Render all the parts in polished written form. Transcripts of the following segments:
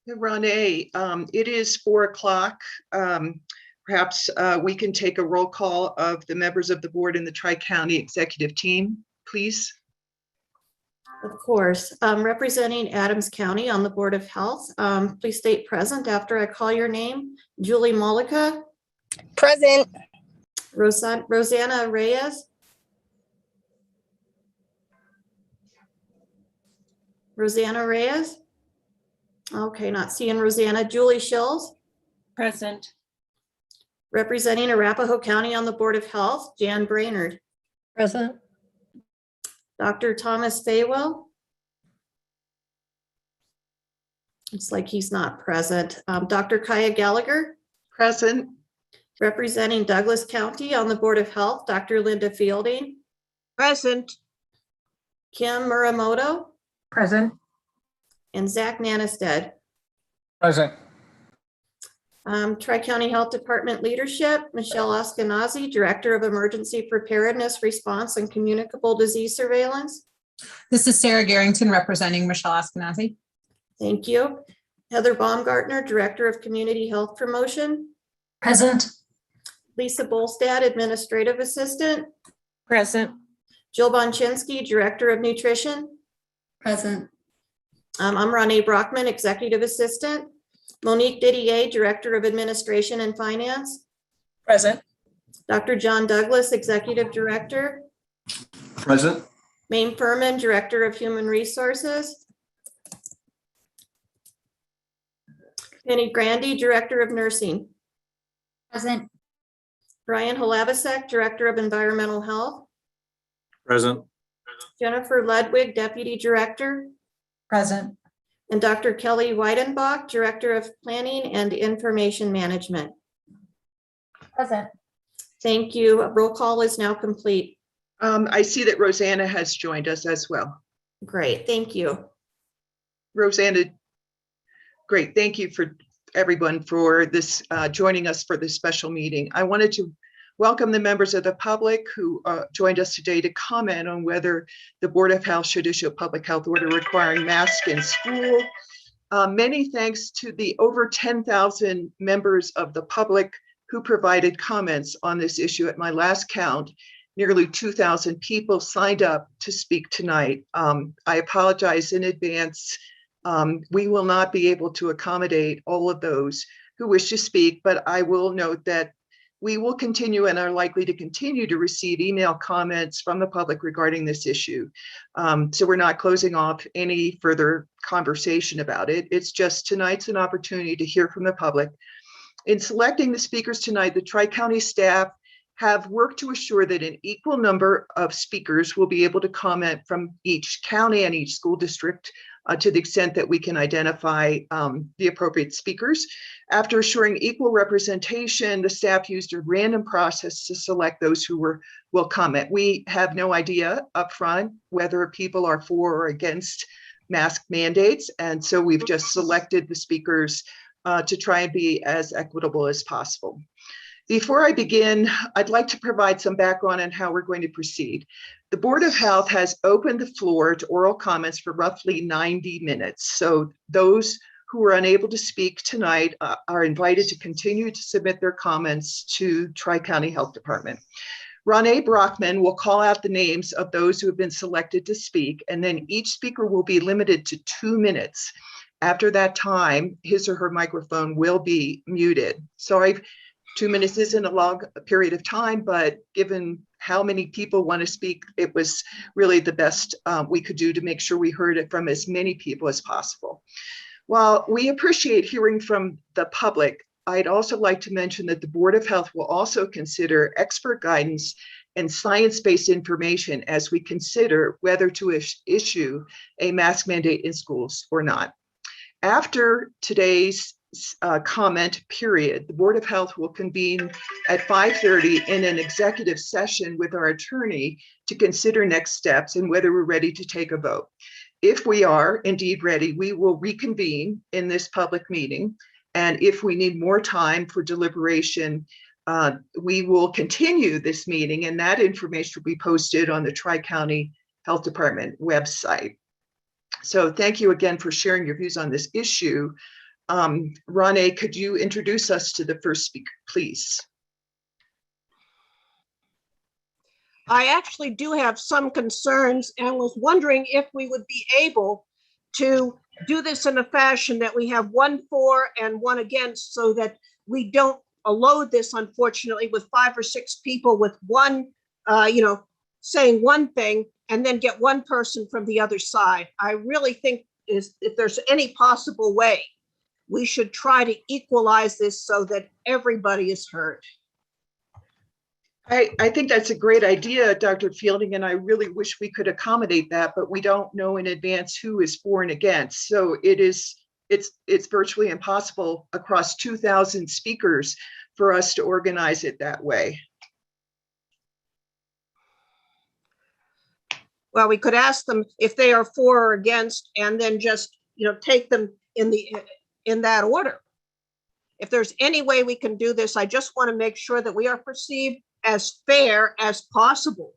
Renee, it is 4 o'clock. Perhaps we can take a roll call of the members of the board and the Tri-County executive team, please. Of course. Representing Adams County on the Board of Health, please state present after I call your name. Julie Mollica. Present. Rosanna Reyes. Rosanna Reyes. Okay, not seeing Rosanna. Julie Schills. Present. Representing Arapahoe County on the Board of Health, Jan Brainerd. Present. Dr. Thomas Faywell. It's like he's not present. Dr. Kaya Gallagher. Present. Representing Douglas County on the Board of Health, Dr. Linda Fielding. Present. Kim Muramoto. Present. And Zach Nanestead. Present. Tri-County Health Department Leadership, Michelle Askenazi, Director of Emergency Preparedness, Response, and Communicable Disease Surveillance. This is Sarah Garrington representing Michelle Askenazi. Thank you. Heather Baumgartner, Director of Community Health Promotion. Present. Lisa Bolstad, Administrative Assistant. Present. Jill Bonchinsky, Director of Nutrition. Present. I'm Renee Brockman, Executive Assistant. Monique Didier, Director of Administration and Finance. Present. Dr. John Douglas, Executive Director. Present. Maine Furman, Director of Human Resources. Penny Grandy, Director of Nursing. Present. Brian Halavasek, Director of Environmental Health. Present. Jennifer Ludwig, Deputy Director. Present. And Dr. Kelly Weidenbach, Director of Planning and Information Management. Present. Thank you. Roll call is now complete. I see that Rosanna has joined us as well. Great, thank you. Rosanna, great. Thank you for everyone for this joining us for this special meeting. I wanted to welcome the members of the public who joined us today to comment on whether the Board of Health should issue a public health order requiring masks in school. Many thanks to the over 10,000 members of the public who provided comments on this issue. At my last count, nearly 2,000 people signed up to speak tonight. I apologize in advance. We will not be able to accommodate all of those who wish to speak, but I will note that we will continue and are likely to continue to receive email comments from the public regarding this issue. So we're not closing off any further conversation about it. It's just tonight's an opportunity to hear from the public. In selecting the speakers tonight, the Tri-County staff have worked to assure that an equal number of speakers will be able to comment from each county and each school district to the extent that we can identify the appropriate speakers. After assuring equal representation, the staff used a random process to select those who will comment. We have no idea upfront whether people are for or against mask mandates, and so we've just selected the speakers to try and be as equitable as possible. Before I begin, I'd like to provide some background on how we're going to proceed. The Board of Health has opened the floor to oral comments for roughly 90 minutes. So those who are unable to speak tonight are invited to continue to submit their comments to Tri-County Health Department. Renee Brockman will call out the names of those who have been selected to speak, and then each speaker will be limited to 2 minutes. After that time, his or her microphone will be muted. Sorry, 2 minutes isn't a long period of time, but given how many people want to speak, it was really the best we could do to make sure we heard it from as many people as possible. While we appreciate hearing from the public, I'd also like to mention that the Board of Health will also consider expert guidance and science-based information as we consider whether to issue a mask mandate in schools or not. After today's comment period, the Board of Health will convene at 5:30 in an executive session with our attorney to consider next steps and whether we're ready to take a vote. If we are indeed ready, we will reconvene in this public meeting. And if we need more time for deliberation, we will continue this meeting, and that information will be posted on the Tri-County Health Department website. So thank you again for sharing your views on this issue. Rane, could you introduce us to the first speaker, please? I actually do have some concerns and was wondering if we would be able to do this in a fashion that we have 1 for and 1 against, so that we don't load this, unfortunately, with 5 or 6 people with one, saying one thing and then get one person from the other side. I really think if there's any possible way, we should try to equalize this so that everybody is heard. I think that's a great idea, Dr. Fielding, and I really wish we could accommodate that, but we don't know in advance who is for and against. So it's virtually impossible across 2,000 speakers for us to organize it that way. Well, we could ask them if they are for or against, and then just, take them in that order. If there's any way we can do this, I just want to make sure that we are perceived as fair as possible.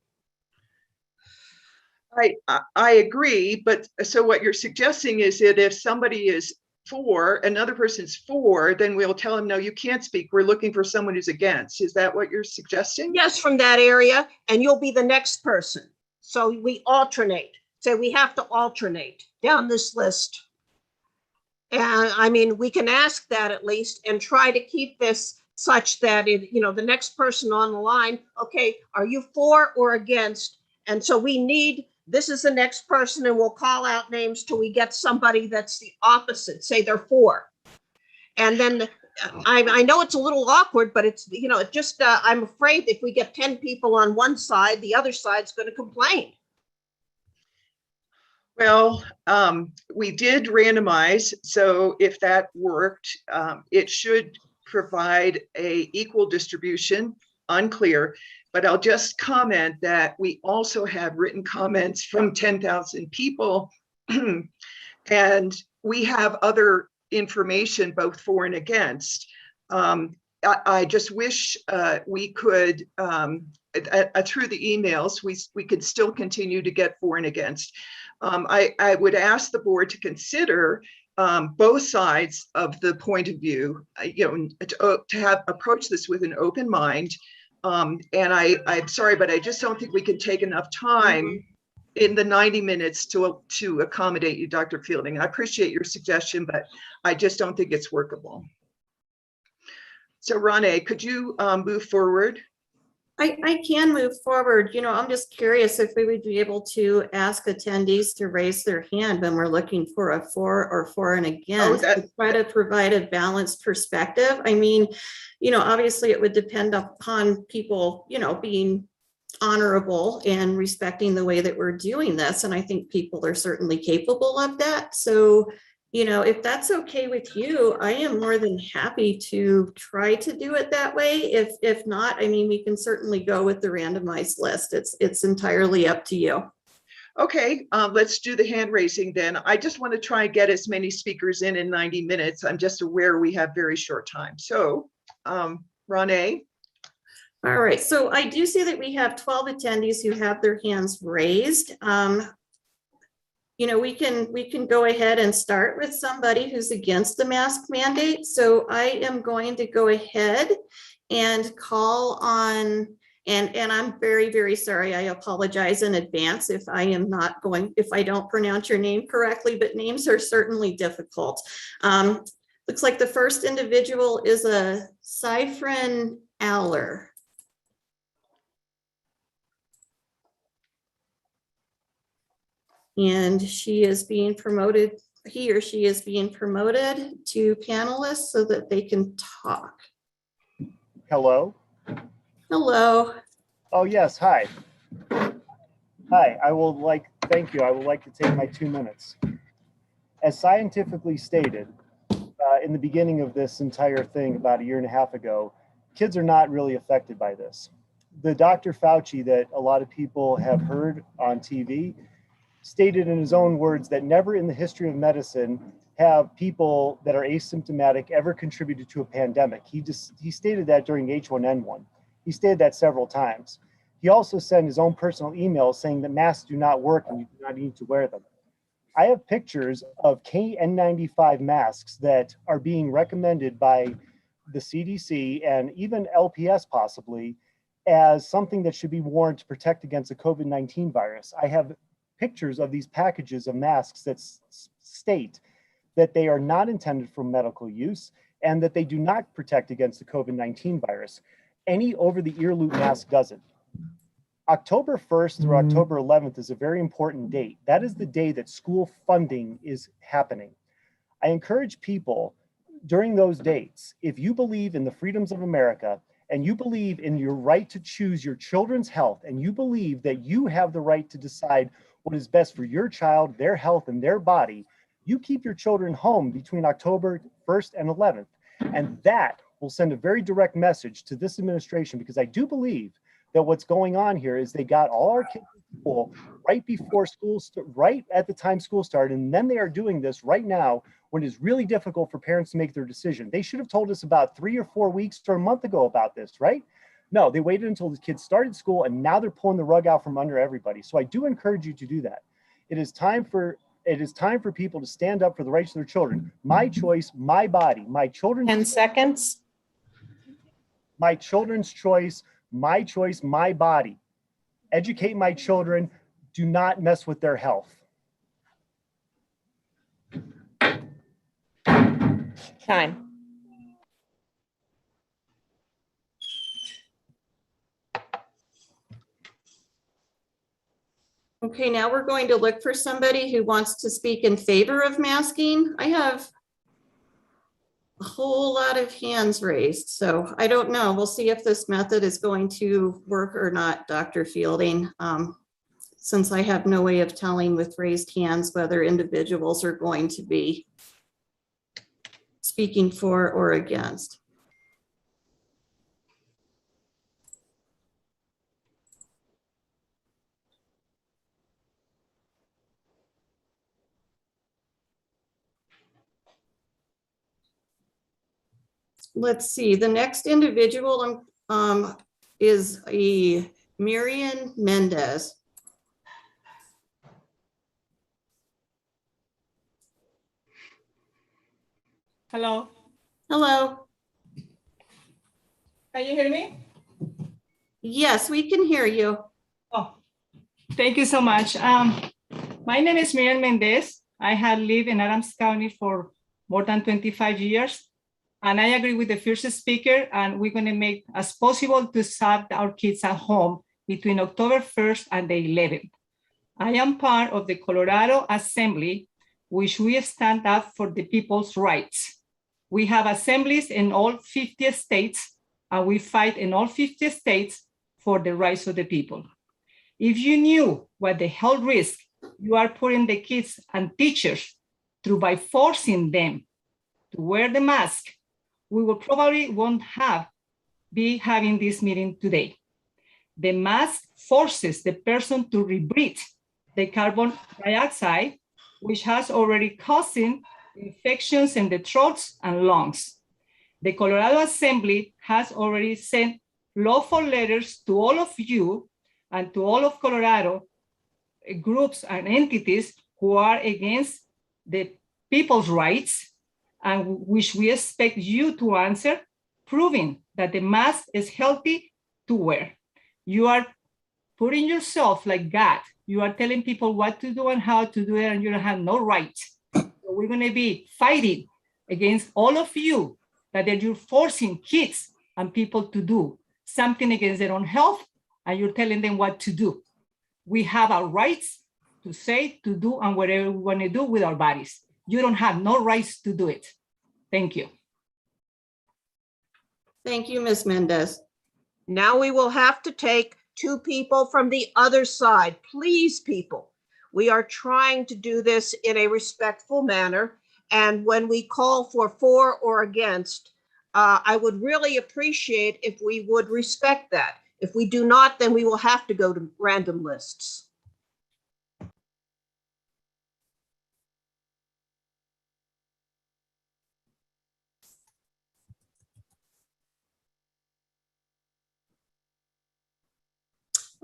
I agree, but so what you're suggesting is that if somebody is for, another person's for, then we'll tell them, no, you can't speak. We're looking for someone who's against. Is that what you're suggesting? Yes, from that area, and you'll be the next person. So we alternate. So we have to alternate down this list. And I mean, we can ask that at least and try to keep this such that the next person on the line, okay, are you for or against? And so this is the next person, and we'll call out names till we get somebody that's the opposite, say they're for. And then I know it's a little awkward, but it's, I'm afraid if we get 10 people on one side, the other side's going to complain. Well, we did randomize, so if that worked, it should provide a equal distribution. Unclear, but I'll just comment that we also have written comments from 10,000 people, and we have other information both for and against. I just wish we could, through the emails, we could still continue to get for and against. I would ask the board to consider both sides of the point of view, to approach this with an open mind. And I'm sorry, but I just don't think we can take enough time in the 90 minutes to accommodate you, Dr. Fielding. I appreciate your suggestion, but I just don't think it's workable. So Rane, could you move forward? I can move forward. I'm just curious if we would be able to ask attendees to raise their hand when we're looking for a for and against, to try to provide a balanced perspective. I mean, obviously it would depend upon people, being honorable and respecting the way that we're doing this. And I think people are certainly capable of that. So, if that's okay with you, I am more than happy to try to do it that way. If not, I mean, we can certainly go with the randomized list. It's entirely up to you. Okay, let's do the hand raising then. I just want to try and get as many speakers in 90 minutes. I'm just aware we have very short time. So, Rane. All right, so I do see that we have 12 attendees who have their hands raised. We can go ahead and start with somebody who's against the mask mandate. So I am going to go ahead and call on, and I'm very, very sorry. I apologize in advance if I don't pronounce your name correctly, but names are certainly difficult. Looks like the first individual is a Cyfren Aller. And he or she is being promoted to panelists so that they can talk. Hello. Hello. Oh, yes. Hi. Hi. Thank you. I would like to take my 2 minutes. As scientifically stated, in the beginning of this entire thing about 1.5 years ago, kids are not really affected by this. The Dr. Fauci that a lot of people have heard on TV stated in his own words that never in the history of medicine have people that are asymptomatic ever contributed to a pandemic. He stated that during H1N1. He stated that several times. He also sent his own personal email saying that masks do not work and you do not need to wear them. I have pictures of KN95 masks that are being recommended by the CDC and even LPS possibly as something that should be worn to protect against the COVID-19 virus. I have pictures of these packages of masks that state that they are not intended for medical use and that they do not protect against the COVID-19 virus. Any over-the-ear loop mask doesn't. October 1st through October 11th is a very important date. That is the day that school funding is happening. I encourage people during those dates, if you believe in the freedoms of America and you believe in your right to choose your children's health and you believe that you have the right to decide what is best for your child, their health, and their body, you keep your children home between October 1st and 11th. And that will send a very direct message to this administration, because I do believe that what's going on here is they got all our kids in school right before school, right at the time school started, and then they are doing this right now when it's really difficult for parents to make their decision. They should have told us about 3 or 4 weeks or a month ago about this, right? No, they waited until the kids started school, and now they're pulling the rug out from under everybody. So I do encourage you to do that. It is time for people to stand up for the rights of their children. My choice, my body, my children's 10 seconds. my children's choice, my body. Educate my children. Do not mess with their health. Time. Okay, now we're going to look for somebody who wants to speak in favor of masking. I have a whole lot of hands raised, so I don't know. We'll see if this method is going to work or not, Dr. Fielding. Since I have no way of telling with raised hands whether individuals are going to be speaking for or against. Let's see, the next individual is a Marian Mendez. Hello, Hello. can you hear me? Yes, we can hear you. Oh, thank you so much. My name is Miriam Mendez. I have lived in Adams County for more than 25 years. And I agree with the first speaker, and we're going to make as possible to have our kids at home between October 1st and the 11th. I am part of the Colorado Assembly, which we stand up for the people's rights. We have assemblies in all 50 states, and we fight in all 50 states for the rights of the people. If you knew what the health risk you are putting the kids and teachers through by forcing them to wear the mask, we will probably won't be having this meeting today. The mask forces the person to rebreathe the carbon dioxide, which has already causing infections in the throats and lungs. The Colorado Assembly has already sent lawful letters to all of you and to all of Colorado groups and entities who are against the people's rights, and which we expect you to answer, proving that the mask is healthy to wear. You are putting yourself like God. You are telling people what to do and how to do it, and you don't have no right. So we're going to be fighting against all of you that you're forcing kids and people to do something against their own health, and you're telling them what to do. We have our rights to say, to do, and whatever we want to do with our bodies. You don't have no rights to do it. Thank you. Thank you, Ms. Mendez. Now we will have to take 2 people from the other side. Please, people, we are trying to do this in a respectful manner. And when we call for or against, I would really appreciate if we would respect that. If we do not, then we will have to go to random lists.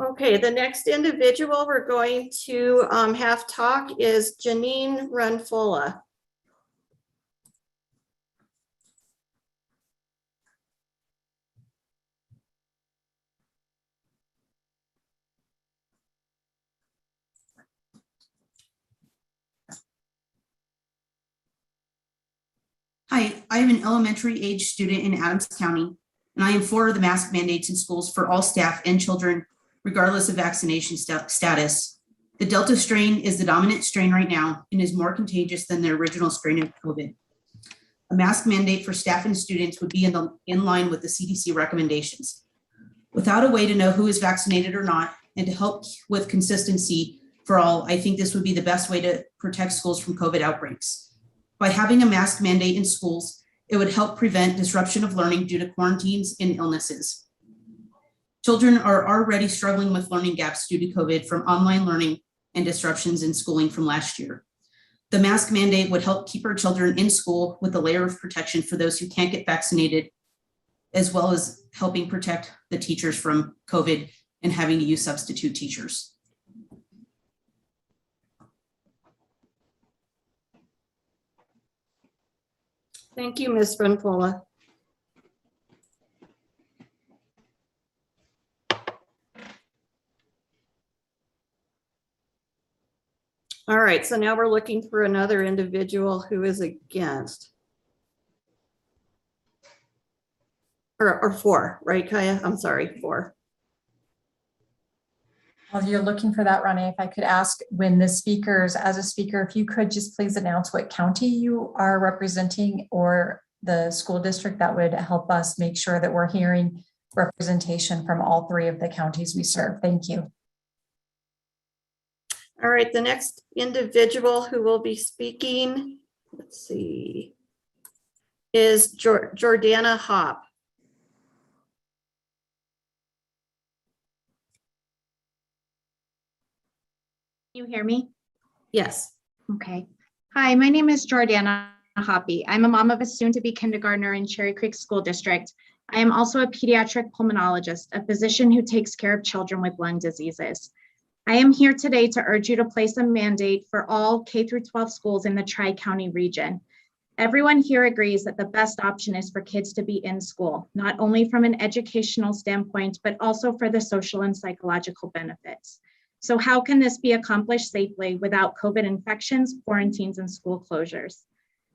Okay, the next individual we're going to have talk is Janine Runfola. Hi, I am an elementary age student in Adams County, and I am for the mask mandates in schools for all staff and children, regardless of vaccination status. The Delta strain is the dominant strain right now and is more contagious than the original strain of COVID. A mask mandate for staff and students would be in line with the CDC recommendations. Without a way to know who is vaccinated or not, and to help with consistency for all, I think this would be the best way to protect schools from COVID outbreaks. By having a mask mandate in schools, it would help prevent disruption of learning due to quarantines and illnesses. Children are already struggling with learning gaps due to COVID from online learning and disruptions in schooling from last year. The mask mandate would help keep our children in school with a layer of protection for those who can't get vaccinated, as well as helping protect the teachers from COVID and having to use substitute teachers. Thank you, Ms. Runfola. All right, so now we're looking for another individual who is against. Or for, right, Kaya? I'm sorry, for. While you're looking for that, Ronnie, if I could ask when the speakers, as a speaker, if you could just please announce what county you are representing or the school district, that would help us make sure that we're hearing representation from all three of the counties we serve. Thank you. All right, the next individual who will be speaking, let's see, is Jordana Hopp. You hear me? Yes. Okay. Hi, my name is Jordana Hoppy. I'm a mom of a soon-to-be kindergartner in Cherry Creek School District. I am also a pediatric pulmonologist, a physician who takes care of children with lung diseases. I am here today to urge you to place a mandate for all K-12 schools in the Tri-County region. Everyone here agrees that the best option is for kids to be in school, not only from an educational standpoint, but also for the social and psychological benefits. So how can this be accomplished safely without COVID infections, quarantines, and school closures?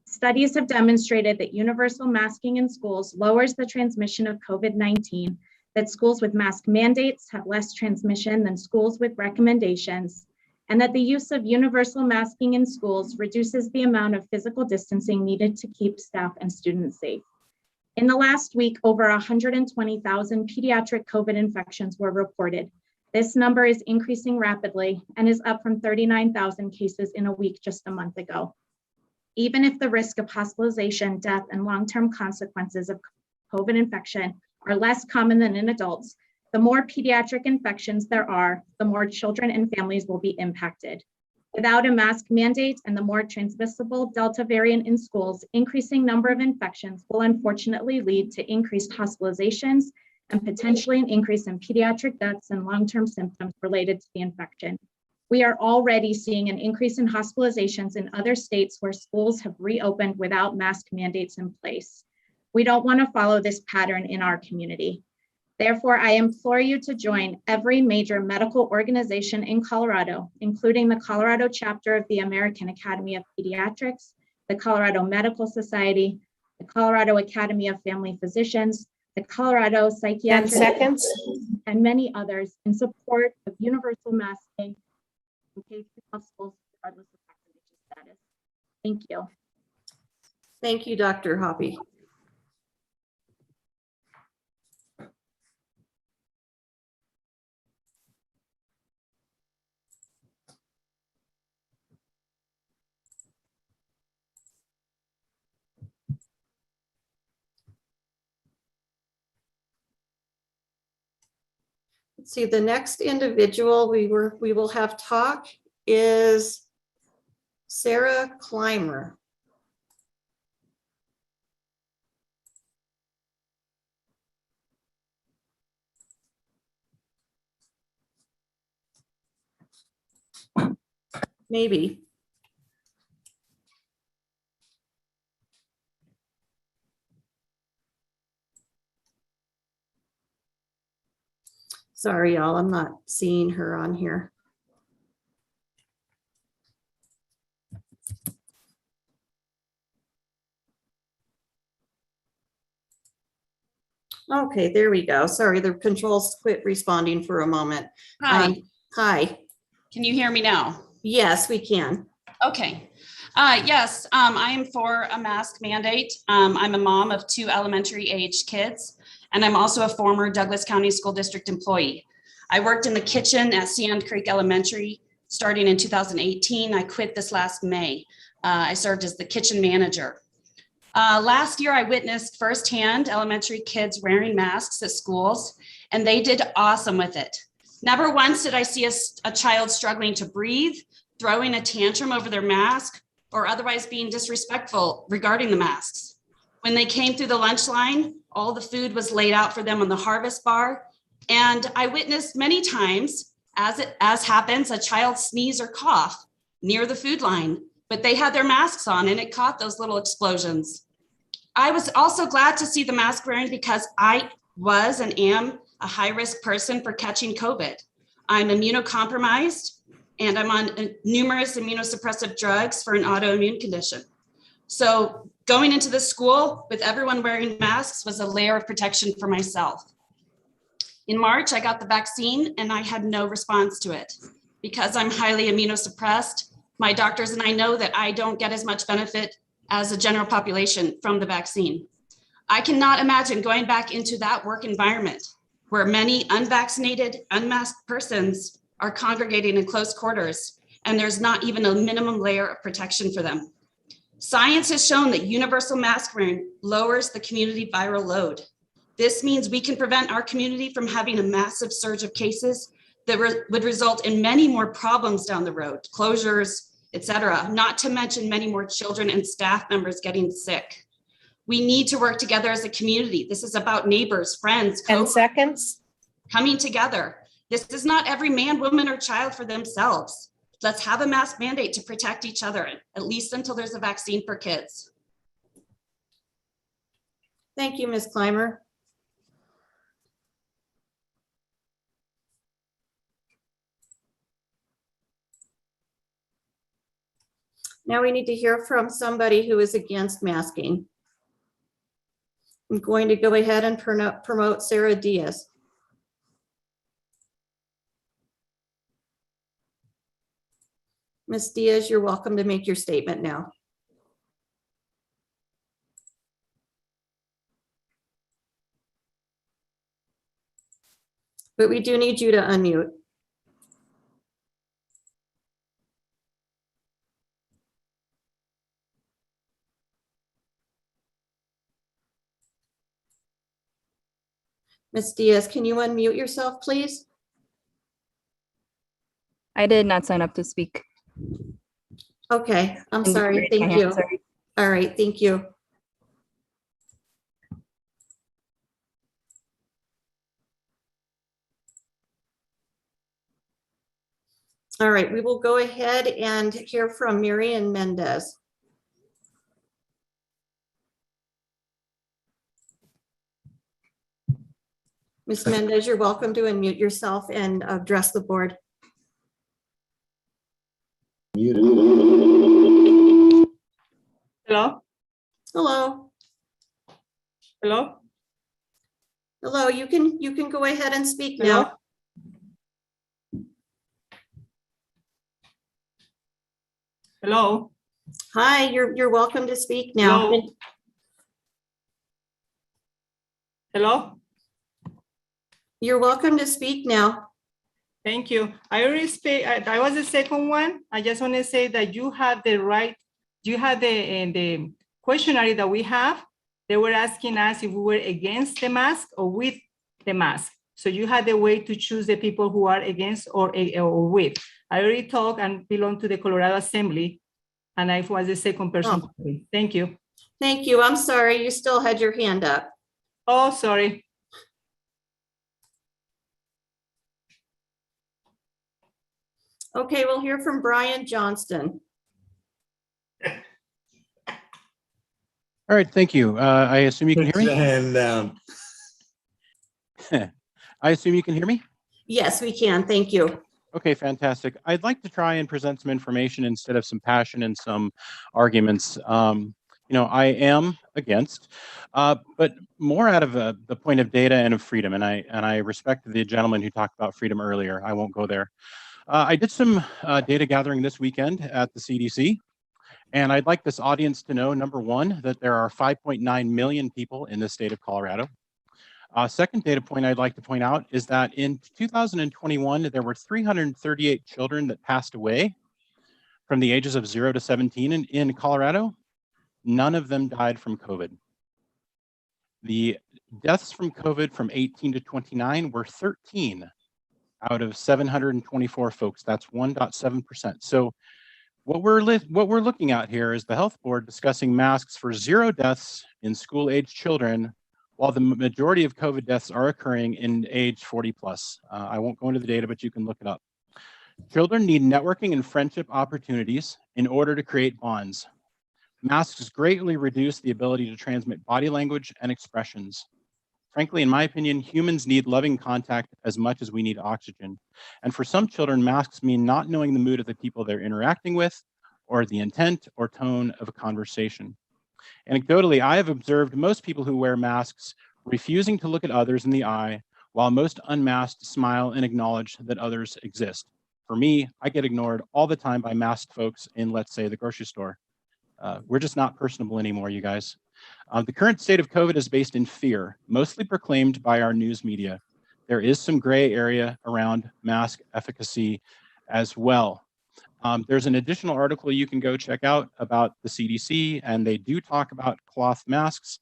Studies have demonstrated that universal masking in schools lowers the transmission of COVID-19, that schools with mask mandates have less transmission than schools with recommendations, and that the use of universal masking in schools reduces the amount of physical distancing needed to keep staff and students safe. In the last week, over 120,000 pediatric COVID infections were reported. This number is increasing rapidly and is up from 39,000 cases in a week just a month ago. Even if the risk of hospitalization, death, and long-term consequences of COVID infection are less common than in adults, the more pediatric infections there are, the more children and families will be impacted. Without a mask mandate and the more transmissible Delta variant in schools, increasing number of infections will unfortunately lead to increased hospitalizations and potentially an increase in pediatric deaths and long-term symptoms related to the infection. We are already seeing an increase in hospitalizations in other states where schools have reopened without mask mandates in place. We don't want to follow this pattern in our community. Therefore, I implore you to join every major medical organization in Colorado, including the Colorado chapter of the American Academy of Pediatrics, the Colorado Medical Society, the Colorado Academy of Family Physicians, the Colorado 10 Psychiatric, seconds. and many others in support of universal masking in K-12 schools regardless of vaccination status. Thank you. Thank you, Dr. Hoppy. Let's see, the next individual we will have talk is Sarah Clymer. Maybe. Sorry, y'all, I'm not seeing her on here. Okay, there we go. Sorry, the controls quit responding for a moment. Hi, Hi. can you hear me now? Yes, we can. Okay. Yes, I am for a mask mandate. I'm a mom of 2 elementary age kids, and I'm also a former Douglas County School District employee. I worked in the kitchen at Sand Creek Elementary starting in 2018. I quit this last May. I served as the kitchen manager. Last year, I witnessed firsthand elementary kids wearing masks at schools, and they did awesome with it. Never once did I see a child struggling to breathe, throwing a tantrum over their mask, or otherwise being disrespectful regarding the masks. When they came through the lunch line, all the food was laid out for them on the harvest bar. And I witnessed many times, as happens, a child sneeze or cough near the food line, but they had their masks on and it caught those little explosions. I was also glad to see the mask wearing because I was and am a high-risk person for catching COVID. I'm immunocompromised and I'm on numerous immunosuppressive drugs for an autoimmune condition. So going into the school with everyone wearing masks was a layer of protection for myself. In March, I got the vaccine and I had no response to it. Because I'm highly immunosuppressed, my doctors and I know that I don't get as much benefit as a general population from the vaccine. I cannot imagine going back into that work environment where many unvaccinated, unmasked persons are congregating in close quarters, and there's not even a minimum layer of protection for them. Science has shown that universal mask wearing lowers the community viral load. This means we can prevent our community from having a massive surge of cases that would result in many more problems down the road, closures, etc., not to mention many more children and staff members getting sick. We need to work together as a community. This is about neighbors, friends, 10 seconds. coming together. This is not every man, woman, or child for themselves. Let's have a mask mandate to protect each other, at least until there's a vaccine for kids. Thank you, Ms. Clymer. Now we need to hear from somebody who is against masking. I'm going to go ahead and promote Sarah Diaz. Ms. Diaz, you're welcome to make your statement now. But we do need you to unmute. Ms. Diaz, can you unmute yourself, please? I did not sign up to speak. Okay, I'm Didn't sorry. raise my Thank hand, you. sorry. All right, thank you. All right, we will go ahead and hear from Marian Mendez. Ms. Mendez, you're welcome to unmute yourself and address the board. Hello? Hello. Hello? Hello, you can go ahead and speak Hello? now. Hello? Hi, you're welcome to speak now. Hello? Hello? You're welcome to speak now. Thank you. I already speak. I was the second one. I just want to say that you have the right. You have the questionnaire that we have. They were asking us if we were against the mask or with the mask. So you had the way to choose the people who are against or with. I already talked and belong to the Colorado Assembly, and I was the second person. Oh. Thank you. Thank you. I'm sorry. You still had your hand up. Oh, sorry. Okay, we'll hear from Brian Johnston. All right, thank you. I assume you can hear Put your me? hand down. I assume you can hear me? Yes, we can. Thank you. Okay, fantastic. I'd like to try and present some information instead of some passion and some arguments. I am against, but more out of the point of data and of freedom. And I respect the gentleman who talked about freedom earlier. I won't go there. I did some data gathering this weekend at the CDC. And I'd like this audience to know, number one, that there are 5.9 million people in the state of Colorado. Second data point I'd like to point out is that in 2021, there were 338 children that passed away from the ages of 0 to 17 in Colorado. None of them died from COVID. The deaths from COVID from 18 to 29 were 13 out of 724 folks. That's 1.7%. So what we're looking at here is the health board discussing masks for 0 deaths in school-age children, while the majority of COVID deaths are occurring in age 40 plus. I won't go into the data, but you can look it up. Children need networking and friendship opportunities in order to create bonds. Masks greatly reduce the ability to transmit body language and expressions. Frankly, in my opinion, humans need loving contact as much as we need oxygen. And for some children, masks mean not knowing the mood of the people they're interacting with, or the intent or tone of a conversation. Anecdotally, I have observed most people who wear masks refusing to look at others in the eye, while most unmasked smile and acknowledge that others exist. For me, I get ignored all the time by masked folks in, let's say, the grocery store. We're just not personable anymore, you guys. The current state of COVID is based in fear, mostly proclaimed by our news media. There is some gray area around mask efficacy as well. There's an additional article you can go check out about the CDC, and they do talk about cloth masks.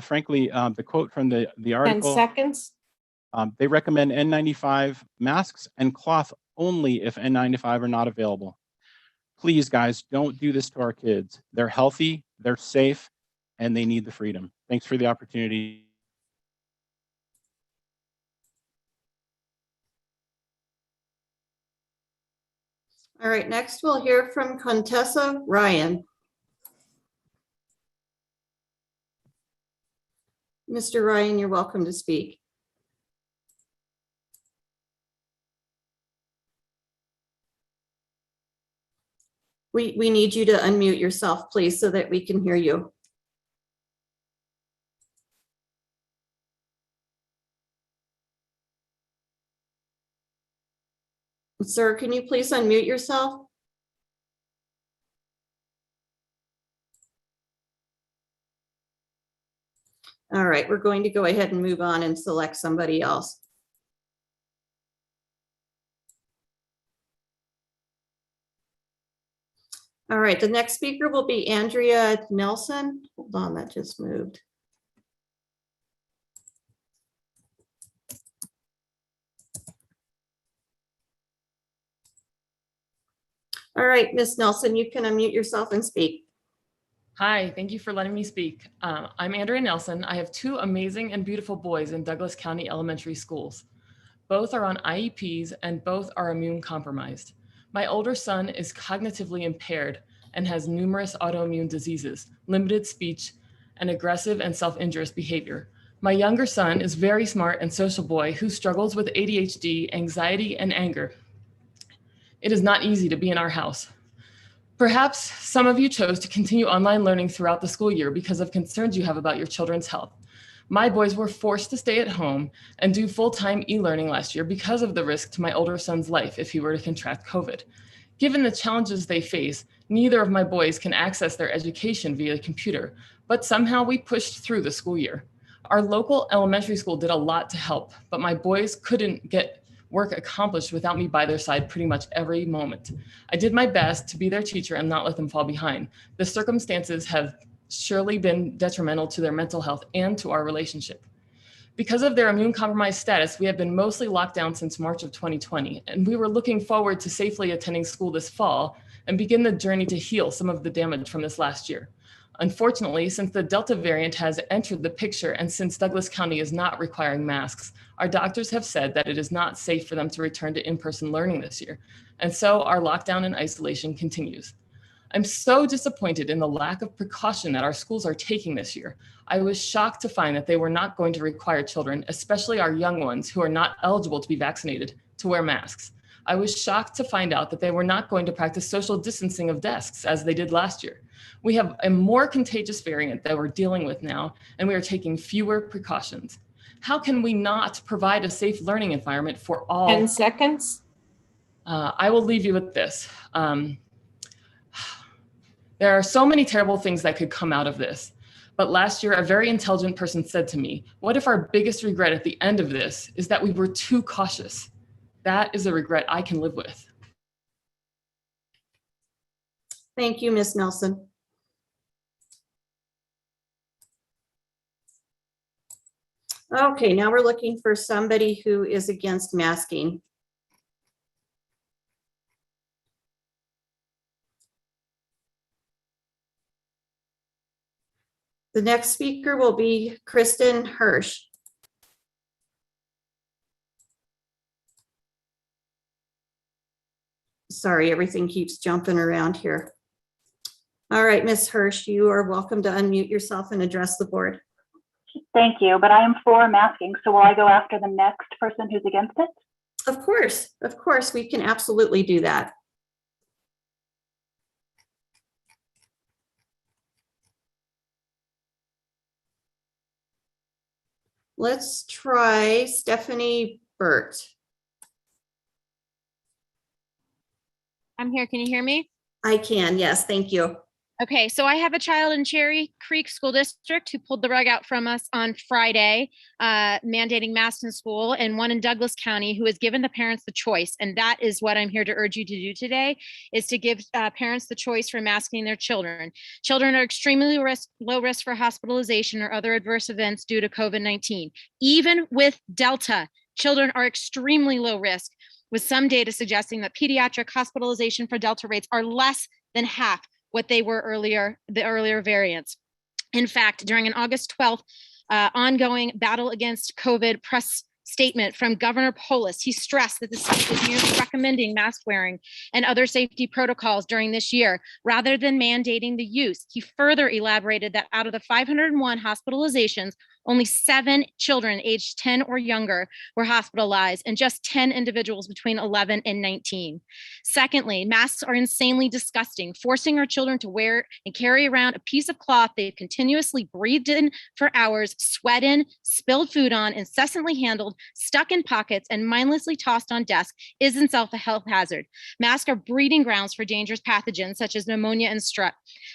Frankly, the quote from the 10 article, seconds. they recommend N95 masks and cloth only if N95 are not available. Please, guys, don't do this to our kids. They're healthy, they're safe, and they need the freedom. Thanks for the opportunity. All right, next we'll hear from Contessa Ryan. Mr. Ryan, you're welcome to speak. We need you to unmute yourself, please, so that we can hear you. Sir, can you please unmute yourself? All right, we're going to go ahead and move on and select somebody else. All right, the next speaker will be Andrea Nelson. Hold on, that just moved. All right, Ms. Nelson, you can unmute yourself and speak. Hi, thank you for letting me speak. I'm Andrea Nelson. I have 2 amazing and beautiful boys in Douglas County Elementary Schools. Both are on IEPs and both are immune compromised. My older son is cognitively impaired and has numerous autoimmune diseases, limited speech, and aggressive and self-injurious behavior. My younger son is very smart and social boy who struggles with ADHD, anxiety, and anger. It is not easy to be in our house. Perhaps some of you chose to continue online learning throughout the school year because of concerns you have about your children's health. My boys were forced to stay at home and do full-time e-learning last year because of the risk to my older son's life if he were to contract COVID. Given the challenges they face, neither of my boys can access their education via computer, but somehow we pushed through the school year. Our local elementary school did a lot to help, but my boys couldn't get work accomplished without me by their side pretty much every moment. I did my best to be their teacher and not let them fall behind. The circumstances have surely been detrimental to their mental health and to our relationship. Because of their immune compromised status, we have been mostly locked down since March of 2020, and we were looking forward to safely attending school this fall and begin the journey to heal some of the damage from this last year. Unfortunately, since the Delta variant has entered the picture and since Douglas County is not requiring masks, our doctors have said that it is not safe for them to return to in-person learning this year. And so our lockdown and isolation continues. I'm so disappointed in the lack of precaution that our schools are taking this year. I was shocked to find that they were not going to require children, especially our young ones who are not eligible to be vaccinated, to wear masks. I was shocked to find out that they were not going to practice social distancing of desks as they did last year. We have a more contagious variant that we're dealing with now, and we are taking fewer precautions. How can we not provide a safe learning environment for all? 10 seconds. I will leave you with this. There are so many terrible things that could come out of this. But last year, a very intelligent person said to me, what if our biggest regret at the end of this is that we were too cautious? That is a regret I can live with. Thank you, Ms. Nelson. Okay, now we're looking for somebody who is against masking. The next speaker will be Kristen Hirsch. Sorry, everything keeps jumping around here. All right, Ms. Hirsch, you are welcome to unmute yourself and address the board. Thank you, but I am for masking, so will I go after the next person who's against it? Of course, we can absolutely do that. Let's try Stephanie Burt. I'm here. Can you hear me? I can, yes, thank you. Okay, so I have a child in Cherry Creek School District who pulled the rug out from us on Friday, mandating masks in school, and one in Douglas County who has given the parents the choice. And that is what I'm here to urge you to do today, is to give parents the choice for masking their children. Children are extremely low risk for hospitalization or other adverse events due to COVID-19. Even with Delta, children are extremely low risk, with some data suggesting that pediatric hospitalization for Delta rates are less than half what they were earlier, the earlier variants. In fact, during an August 12th ongoing battle against COVID press statement from Governor Polis, he stressed that the state is merely recommending mask wearing and other safety protocols during this year, rather than mandating the use. He further elaborated that out of the 501 hospitalizations, only 7 children aged 10 or younger were hospitalized, and just 10 individuals between 11 and 19. Secondly, masks are insanely disgusting, forcing our children to wear and carry around a piece of cloth they've continuously breathed in for hours, sweat in, spilled food on, incessantly handled, stuck in pockets, and mindlessly tossed on desks is itself a health hazard. Masks are breeding grounds for dangerous pathogens such as pneumonia and strep.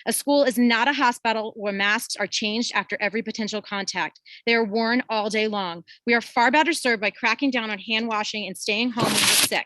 A school is not a hospital where masks are changed after every potential contact. They are worn all day long. We are far better served by cracking down on hand washing and staying home when we're sick.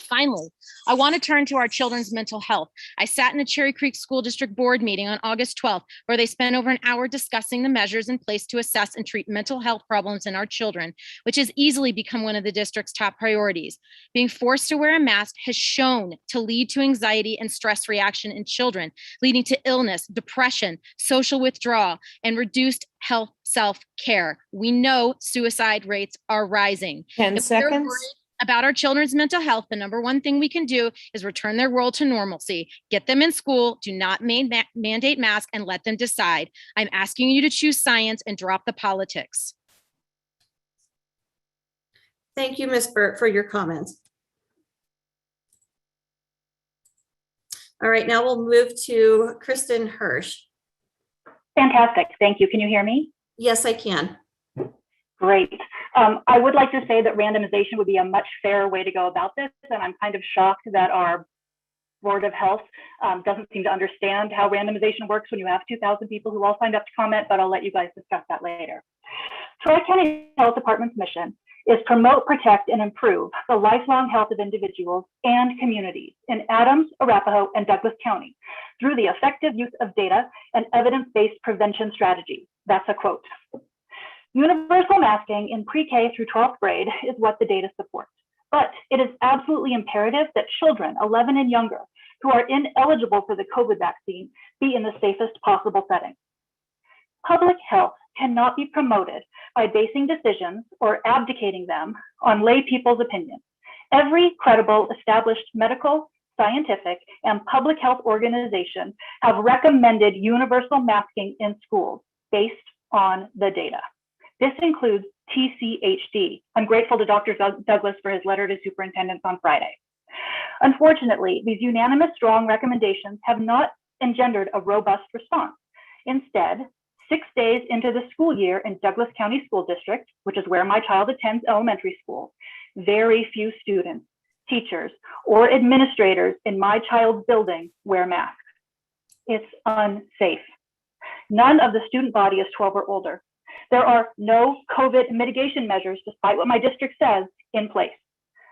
Finally, I want to turn to our children's mental health. I sat in a Cherry Creek School District Board meeting on August 12th, where they spent over an hour discussing the measures in place to assess and treat mental health problems in our children, which has easily become one of the district's top priorities. Being forced to wear a mask has shown to lead to anxiety and stress reaction in children, leading to illness, depression, social withdrawal, and reduced health self-care. We know suicide rates are rising. 10 seconds. About our children's mental health, the number one thing we can do is return their world to normalcy. Get them in school, do not mandate masks, and let them decide. I'm asking you to choose science and drop the politics. Thank you, Ms. Burt, for your comments. All right, now we'll move to Kristen Hirsch. Fantastic. Thank you. Can you hear me? Yes, I can. Great. I would like to say that randomization would be a much fairer way to go about this, and I'm kind of shocked that our Board of Health doesn't seem to understand how randomization works when you have 2,000 people who all signed up to comment, but I'll let you guys discuss that later. Tri-County Health Department's mission is promote, protect, and improve the lifelong health of individuals and communities in Adams, Arapahoe, and Douglas County through the effective use of data and evidence-based prevention strategies. That's a quote. Universal masking in pre-K through 12th grade is what the data supports, but it is absolutely imperative that children 11 and younger who are ineligible for the COVID vaccine be in the safest possible setting. Public health cannot be promoted by basing decisions or abdicating them on lay people's opinions. Every credible established medical, scientific, and public health organization have recommended universal masking in schools based on the data. This includes TCHD. I'm grateful to Dr. Douglas for his letter to superintendents on Friday. Unfortunately, these unanimous strong recommendations have not engendered a robust response. Instead, 6 days into the school year in Douglas County School District, which is where my child attends elementary school, very few students, teachers, or administrators in my child's building wear masks. It's unsafe. None of the student body is 12 or older. There are no COVID mitigation measures, despite what my district says, in place.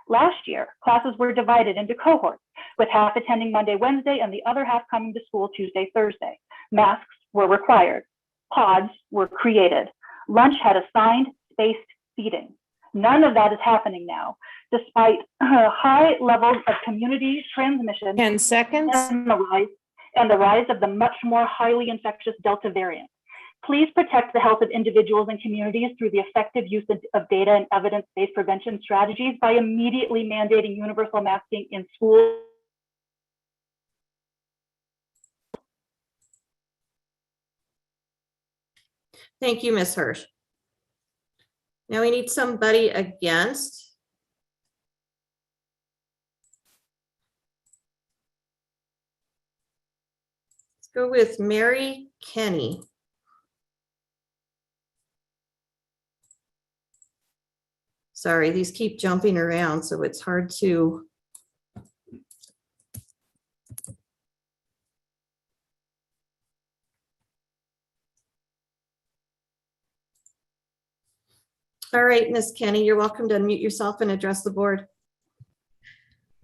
Last year, classes were divided into cohorts, with half attending Monday, Wednesday, and the other half coming to school Tuesday, Thursday. Masks were required. Pods were created. Lunch had assigned spaced seating. None of that is happening now, despite high levels of community transmission 10 seconds. and the rise of the much more highly infectious Delta variant. Please protect the health of individuals and communities through the effective use of data and evidence-based prevention strategies by immediately mandating universal masking in schools. Thank you, Ms. Hirsch. Now we need somebody against. Let's go with Mary Kenny. Sorry, these keep jumping around, so it's hard to. All right, Ms. Kenny, you're welcome to unmute yourself and address the board.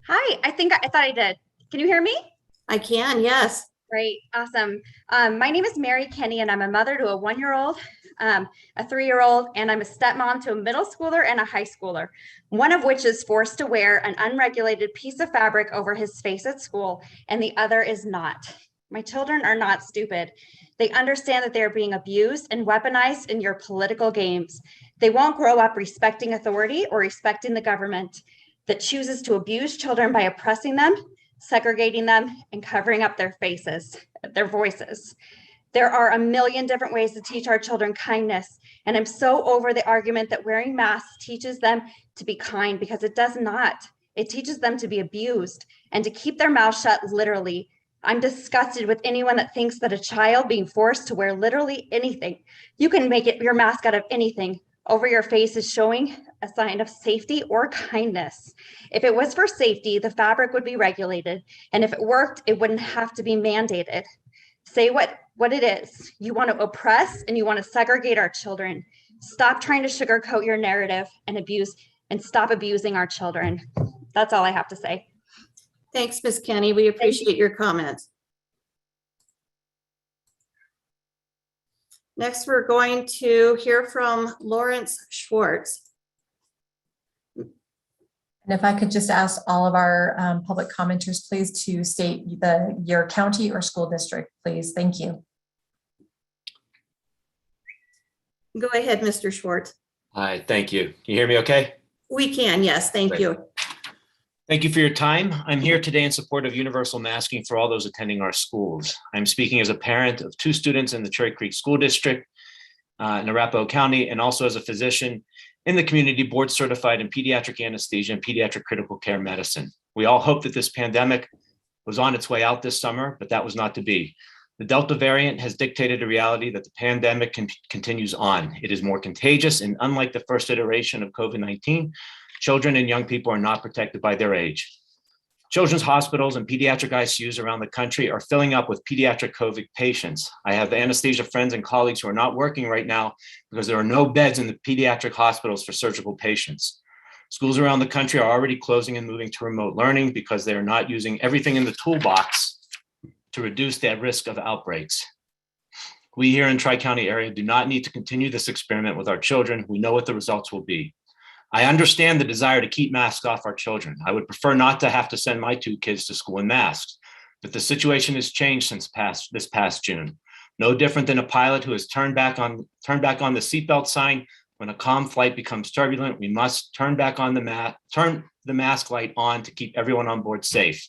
Hi, I thought I did. Can you hear me? I can, yes. Great, awesome. My name is Mary Kenny, and I'm a mother to a 1-year-old, a 3-year-old, and I'm a stepmom to a middle schooler and a high schooler, one of which is forced to wear an unregulated piece of fabric over his face at school, and the other is not. My children are not stupid. They understand that they are being abused and weaponized in your political games. They won't grow up respecting authority or respecting the government that chooses to abuse children by oppressing them, segregating them, and covering up their faces, their voices. There are a million different ways to teach our children kindness, and I'm so over the argument that wearing masks teaches them to be kind, because it does not. It teaches them to be abused and to keep their mouth shut, literally. I'm disgusted with anyone that thinks that a child being forced to wear literally anything, you can make it your mask out of anything, over your face is showing a sign of safety or kindness. If it was for safety, the fabric would be regulated. And if it worked, it wouldn't have to be mandated. Say what it is. You want to oppress and you want to segregate our children. Stop trying to sugarcoat your narrative and stop abusing our children. That's all I have to say. Thanks, Ms. Kenny. We appreciate your comments. Next, we're going to hear from Lawrence Schwartz. And if I could just ask all of our public commenters, please, to state your county or school district, please. Thank you. Go ahead, Mr. Schwartz. Hi, thank you. Can you hear me okay? We can, yes, thank you. Thank you for your time. I'm here today in support of universal masking for all those attending our schools. I'm speaking as a parent of 2 students in the Cherry Creek School District in Arapahoe County, and also as a physician in the community board certified in pediatric anesthesia and pediatric critical care medicine. We all hope that this pandemic was on its way out this summer, but that was not to be. The Delta variant has dictated a reality that the pandemic continues on. It is more contagious, and unlike the first iteration of COVID-19, children and young people are not protected by their age. Children's hospitals and pediatric ICUs around the country are filling up with pediatric COVID patients. I have anesthesia friends and colleagues who are not working right now because there are no beds in the pediatric hospitals for surgical patients. Schools around the country are already closing and moving to remote learning because they are not using everything in the toolbox to reduce the risk of outbreaks. We here in Tri-County area do not need to continue this experiment with our children. We know what the results will be. I understand the desire to keep masks off our children. I would prefer not to have to send my 2 kids to school in masks, But the situation has changed since this past June. No different than a pilot who has turned back on the seatbelt sign. When a calm flight becomes turbulent, we must turn the mask light on to keep everyone on board safe.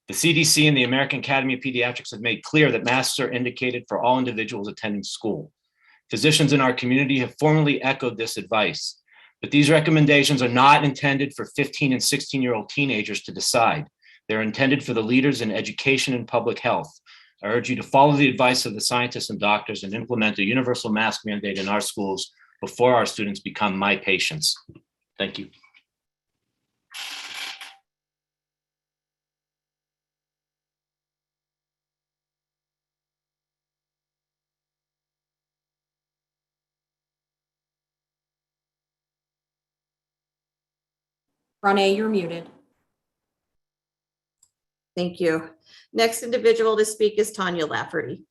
The CDC and the American Academy of Pediatrics have made clear that masks are indicated for all individuals attending school. Physicians in our community have formally echoed this advice, but these recommendations are not intended for 15 and 16-year-old teenagers to decide. They're intended for the leaders in education and public health. I urge you to follow the advice of the scientists and doctors and implement a universal mask mandate in our schools before our students become my patients. Thank you. Renee, you're muted. Thank you. Next individual to speak is Tanya Lafferty.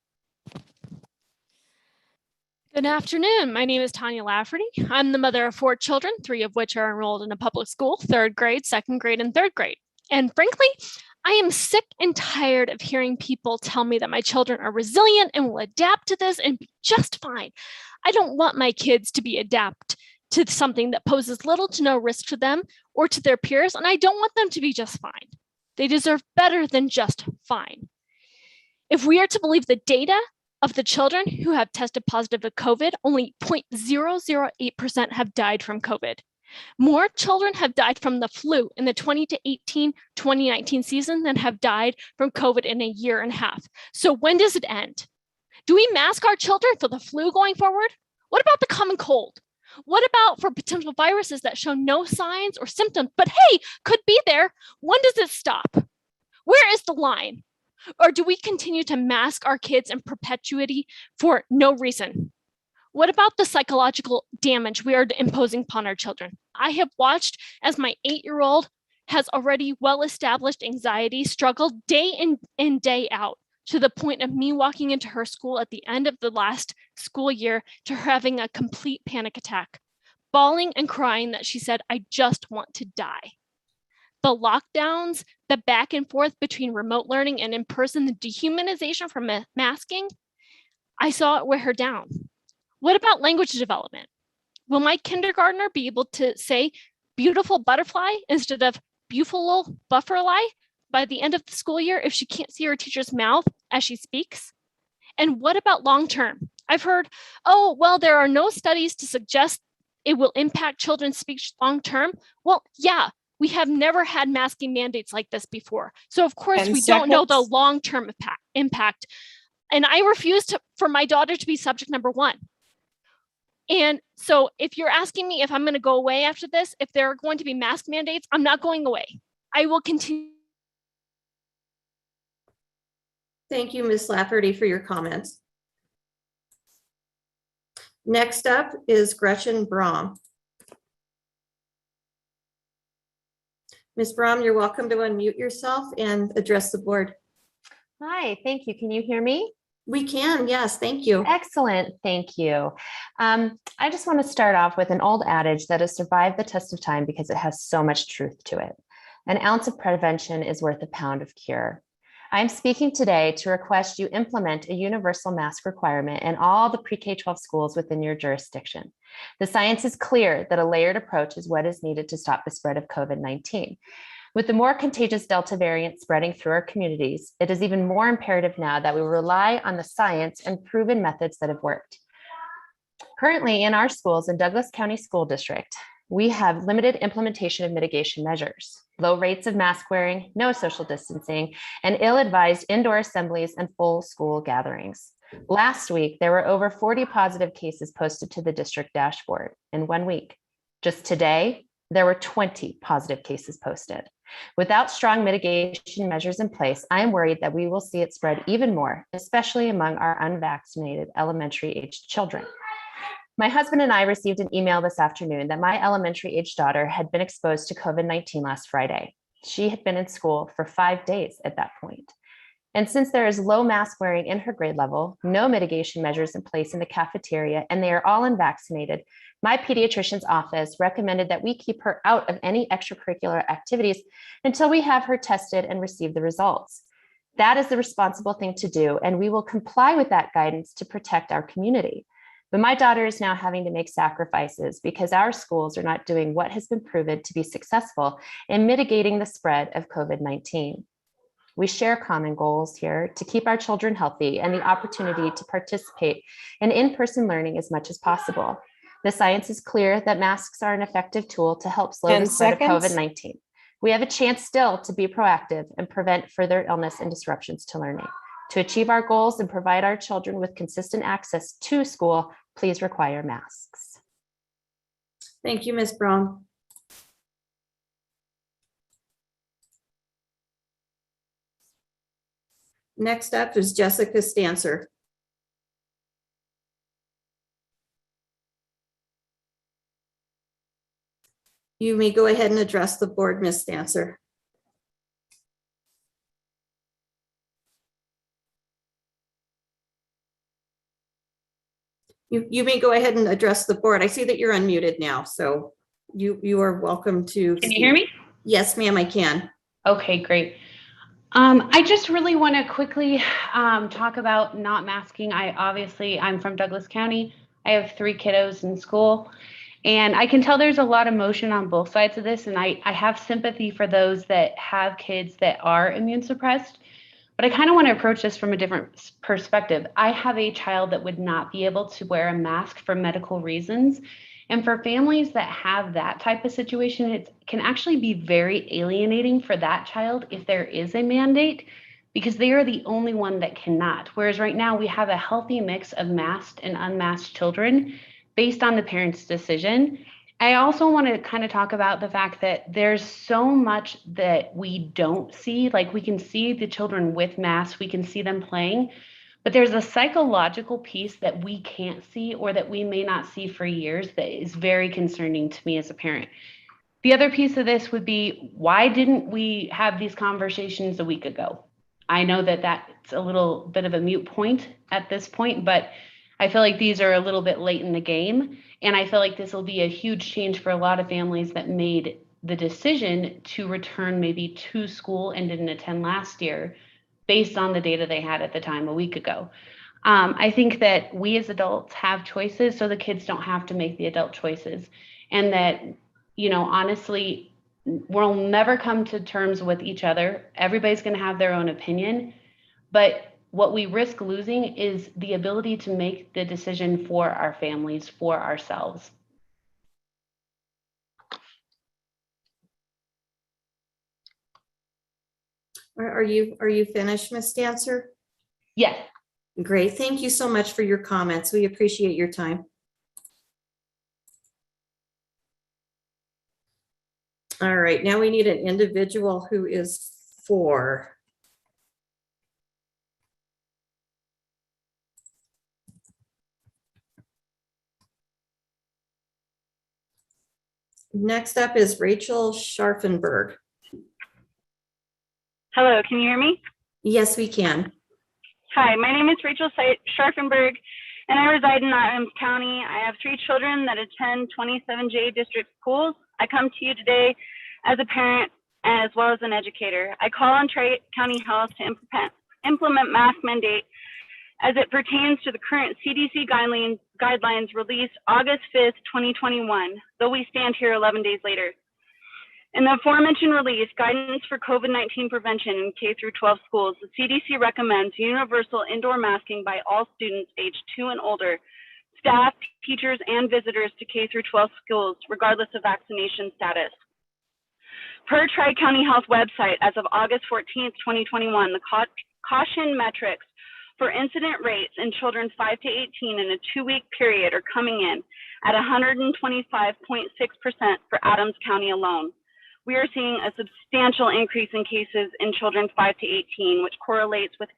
Good afternoon. My name is Tanya Lafferty. I'm the mother of 4 children, 3 of which are enrolled in a public school, 3rd grade, 2nd grade, and 3rd grade. And frankly, I am sick and tired of hearing people tell me that my children are resilient and will adapt to this and be just fine. I don't want my kids to be adapt to something that poses little to no risk to them or to their peers, and I don't want them to be just fine. They deserve better than just fine. If we are to believe the data of the children who have tested positive of COVID, only 0.008% have died from COVID. More children have died from the flu in the 2019 season than have died from COVID in a year and a half. So when does it end? Do we mask our children for the flu going forward? What about the common cold? What about for potential viruses that show no signs or symptoms, but hey, could be there? When does it stop? Where is the line? Or do we continue to mask our kids in perpetuity for no reason? What about the psychological damage we are imposing upon our children? I have watched as my 8-year-old has already well-established anxiety struggle day in and day out, to the point of me walking into her school at the end of the last school year to her having a complete panic attack, bawling and crying that she said, "I just want to die." The lockdowns, the back and forth between remote learning and in person, the dehumanization from masking, I saw it wear her down. What about language development? Will my kindergartner be able to say beautiful butterfly instead of beautiful butterfly by the end of the school year if she can't see her teacher's mouth as she speaks? And what about long-term? I've heard, oh, well, there are no studies to suggest it will impact children's speech long-term. Well, yeah, we have never had masking mandates like this before. So of course we don't know the long-term impact. And I refuse for my daughter to be subject number 1. And so if you're asking me if I'm going to go away after this, if there are going to be mask mandates, I'm not going away. I will continue. Thank you, Ms. Lafferty, for your comments. Next up is Gretchen Brom. Ms. Brom, you're welcome to unmute yourself and address the board. Hi, thank you. Can you hear me? We can, yes, thank you. Excellent, thank you. I just want to start off with an old adage that has survived the test of time because it has so much truth to it. An ounce of prevention is worth a pound of cure. I'm speaking today to request you implement a universal mask requirement in all the pre-K-12 schools within your jurisdiction. The science is clear that a layered approach is what is needed to stop the spread of COVID-19. With the more contagious Delta variant spreading through our communities, it is even more imperative now that we rely on the science and proven methods that have worked. Currently in our schools in Douglas County School District, we have limited implementation of mitigation measures, low rates of mask wearing, no social distancing, and ill-advised indoor assemblies and full school gatherings. Last week, there were over 40 positive cases posted to the district dashboard in 1 week. Just today, there were 20 positive cases posted. Without strong mitigation measures in place, I am worried that we will see it spread even more, especially among our unvaccinated elementary-aged children. My husband and I received an email this afternoon that my elementary-aged daughter had been exposed to COVID-19 last Friday. She had been in school for 5 days at that point. And since there is low mask wearing in her grade level, no mitigation measures in place in the cafeteria, and they are all unvaccinated, my pediatrician's office recommended that we keep her out of any extracurricular activities until we have her tested and receive the results. That is the responsible thing to do, and we will comply with that guidance to protect our community. But my daughter is now having to make sacrifices because our schools are not doing what has been proven to be successful in mitigating the spread of COVID-19. We share common goals here to keep our children healthy and the opportunity to participate in in-person learning as much as possible. The science is clear that masks are an effective tool to help slow 10 the spread of seconds. COVID-19. We have a chance still to be proactive and prevent further illness and disruptions to learning. To achieve our goals and provide our children with consistent access to school, please require masks. Thank you, Ms. Brown. Next up is Jessica Stancer. You may go ahead and address the board, Ms. Stancer. You may go ahead and address the board. I see that you're unmuted now, so you are welcome to. Can you hear me? Yes, ma'am, I can. Okay, great. I just really want to quickly talk about not masking. I'm from Douglas County. I have 3 kiddos in school, and I can tell there's a lot of emotion on both sides of this, and I have sympathy for those that have kids that are immune suppressed. But I kind of want to approach this from a different perspective. I have a child that would not be able to wear a mask for medical reasons. And for families that have that type of situation, it can actually be very alienating for that child if there is a mandate, because they are the only one that cannot. Whereas right now we have a healthy mix of masked and unmasked children based on the parent's decision. I also want to kind of talk about the fact that there's so much that we don't see. Like, we can see the children with masks, we can see them playing, but there's a psychological piece that we can't see or that we may not see for years that is very concerning to me as a parent. The other piece of this would be, why didn't we have these conversations a week ago? I know that that's a little bit of a moot point at this point, but I feel like these are a little bit late in the game. And I feel like this will be a huge change for a lot of families that made the decision to return maybe to school and didn't attend last year based on the data they had at the time a week ago. I think that we as adults have choices, so the kids don't have to make the adult choices. And that, you know, honestly, we'll never come to terms with each other. Everybody's going to have their own opinion. But what we risk losing is the ability to make the decision for our families, for ourselves. Are you finished, Ms. Stancer? Yes. Great. Thank you so much for your comments. We appreciate your time. All right, now we need an individual who is for. Next up is Rachel Scharfenberg. Hello, can you hear me? Yes, we can. Hi, my name is Rachel Scharfenberg, and I reside in Adams County. I have 3 children that attend 27J district schools. I come to you today as a parent as well as an educator. I call on Tri-County Health to implement mask mandate as it pertains to the current CDC guidelines released August 5th, 2021, though we stand here 11 days later. In the aforementioned release, Guidance for COVID-19 Prevention in K-12 schools, the CDC recommends universal indoor masking by all students aged 2 and older, staff, teachers, and visitors to K-12 schools, regardless of vaccination status. Per Tri-County Health website, as of August 14th, 2021, the caution metrics for incident rates in children 5 to 18 in a 2-week period are coming in at 125.6% for Adams County alone. We are seeing a substantial increase in cases in children 5 to 18, which correlates with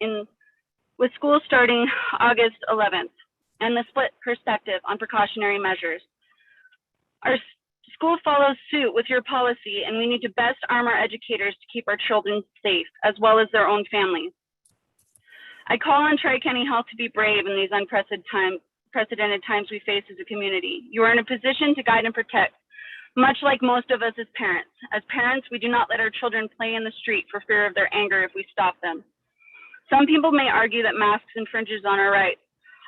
school starting August 11th, and the split perspective on precautionary measures. Our school follows suit with your policy, and we need to best arm our educators to keep our children safe, as well as their own families. I call on Tri-County Health to be brave in these unprecedented times we face as a community. You are in a position to guide and protect, much like most of us as parents. As parents, we do not let our children play in the street for fear of their anger if we stop them. Some people may argue that masks infringes on our rights.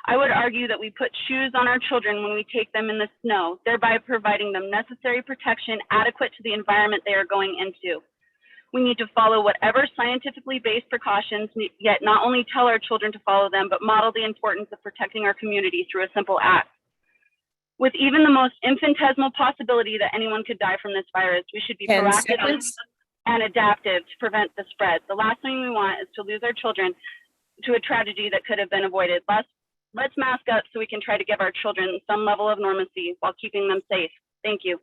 I would argue that we put shoes on our children when we take them in the snow, thereby providing them necessary protection adequate to the environment they are going into. We need to follow whatever scientifically based precautions, yet not only tell our children to follow them, but model the importance of protecting our community through a simple act. With even the most infinitesimal possibility that anyone could die from this virus, we should be 10 proactive seconds. and adaptive to prevent the spread. The last thing we want is to lose our children to a tragedy that could have been avoided. Let's mask up so we can try to give our children some level of normalcy while keeping them safe. Thank you.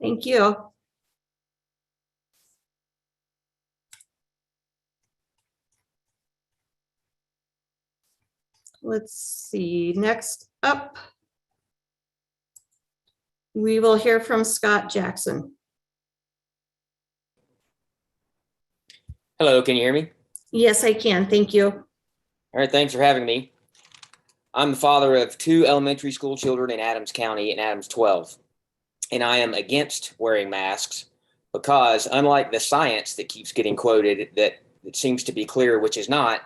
Thank you. Let's see, next up, we will hear from Scott Jackson. Hello, can you hear me? Yes, I can. Thank you. All right, thanks for having me. I'm the father of 2 elementary school children in Adams County and Adams 12, and I am against wearing masks because, unlike the science that keeps getting quoted that it seems to be clear, which is not,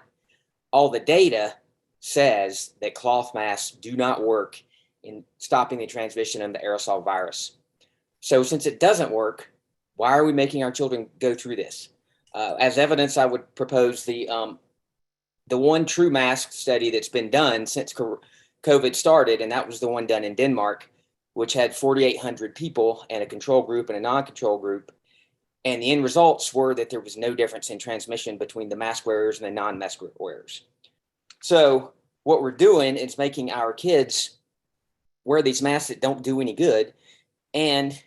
all the data says that cloth masks do not work in stopping the transmission of the aerosol virus. So since it doesn't work, why are we making our children go through this? As evidence, I would propose the one true mask study that's been done since COVID started, and that was the one done in Denmark, which had 4,800 people and a control group and a non-control group. And the end results were that there was no difference in transmission between the mask wearers and the non-mask wearers. So what we're doing is making our kids wear these masks that don't do any good. And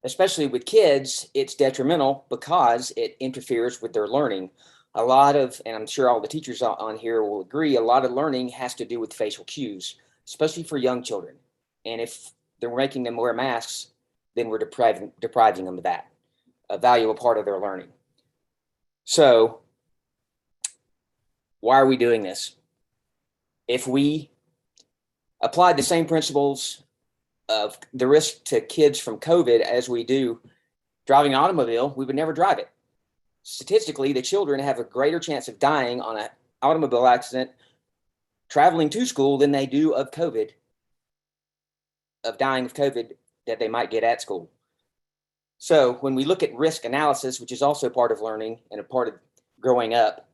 especially with kids, it's detrimental because it interferes with their learning. A lot of, and I'm sure all the teachers on here will agree, a lot of learning has to do with facial cues, especially for young children. And if they're making them wear masks, then we're depriving them of that, a valuable part of their learning. So why are we doing this? If we applied the same principles of the risk to kids from COVID as we do driving an automobile, we would never drive it. Statistically, the children have a greater chance of dying on an automobile accident traveling to school than they do of COVID, of dying of COVID that they might get at school. So when we look at risk analysis, which is also part of learning and a part of growing up,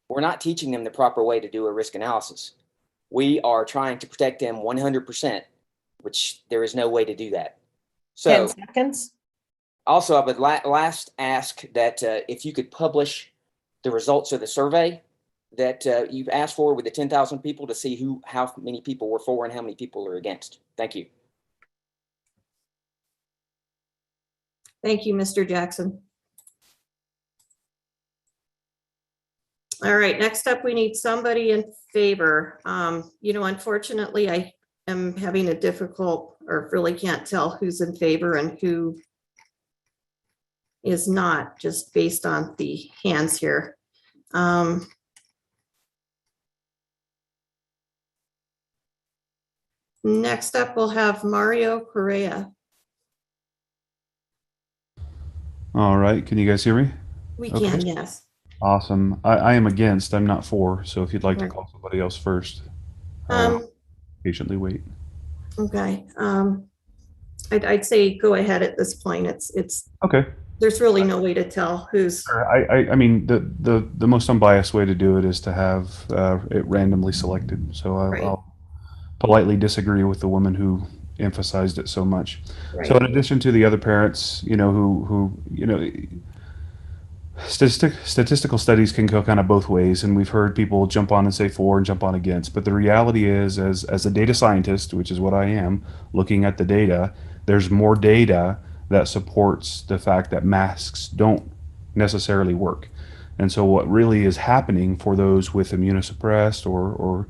we're not teaching them the proper way to do a risk analysis. We are trying to protect them 100%, which there is no way to do that. So 10 seconds. Also, I would last ask that if you could publish the results of the survey that you've asked for with the 10,000 people to see how many people were for and how many people are against. Thank you. Thank you, Mr. Jackson. All right, next up, we need somebody in favor. Unfortunately, I am having a difficult, or really can't tell who's in favor and who is not, just based on the hands here. Next up, we'll have Mario Correa. All right, can you guys hear me? We can, yes. Awesome. I am against, I'm not for, so if you'd like to call somebody else first, patiently wait. Okay. I'd say go ahead at this point. It's okay. There's really no way to tell who's. I mean, the most unbiased way to do it is to have it randomly selected. So I'll politely disagree with the woman who emphasized it so much. Right. So in addition to the other parents, statistical studies can go kind of both ways, and we've heard people jump on and say for and jump on against. But the reality is, as a data scientist, which is what I am, looking at the data, there's more data that supports the fact that masks don't necessarily work. And so what really is happening for those with immunosuppressed or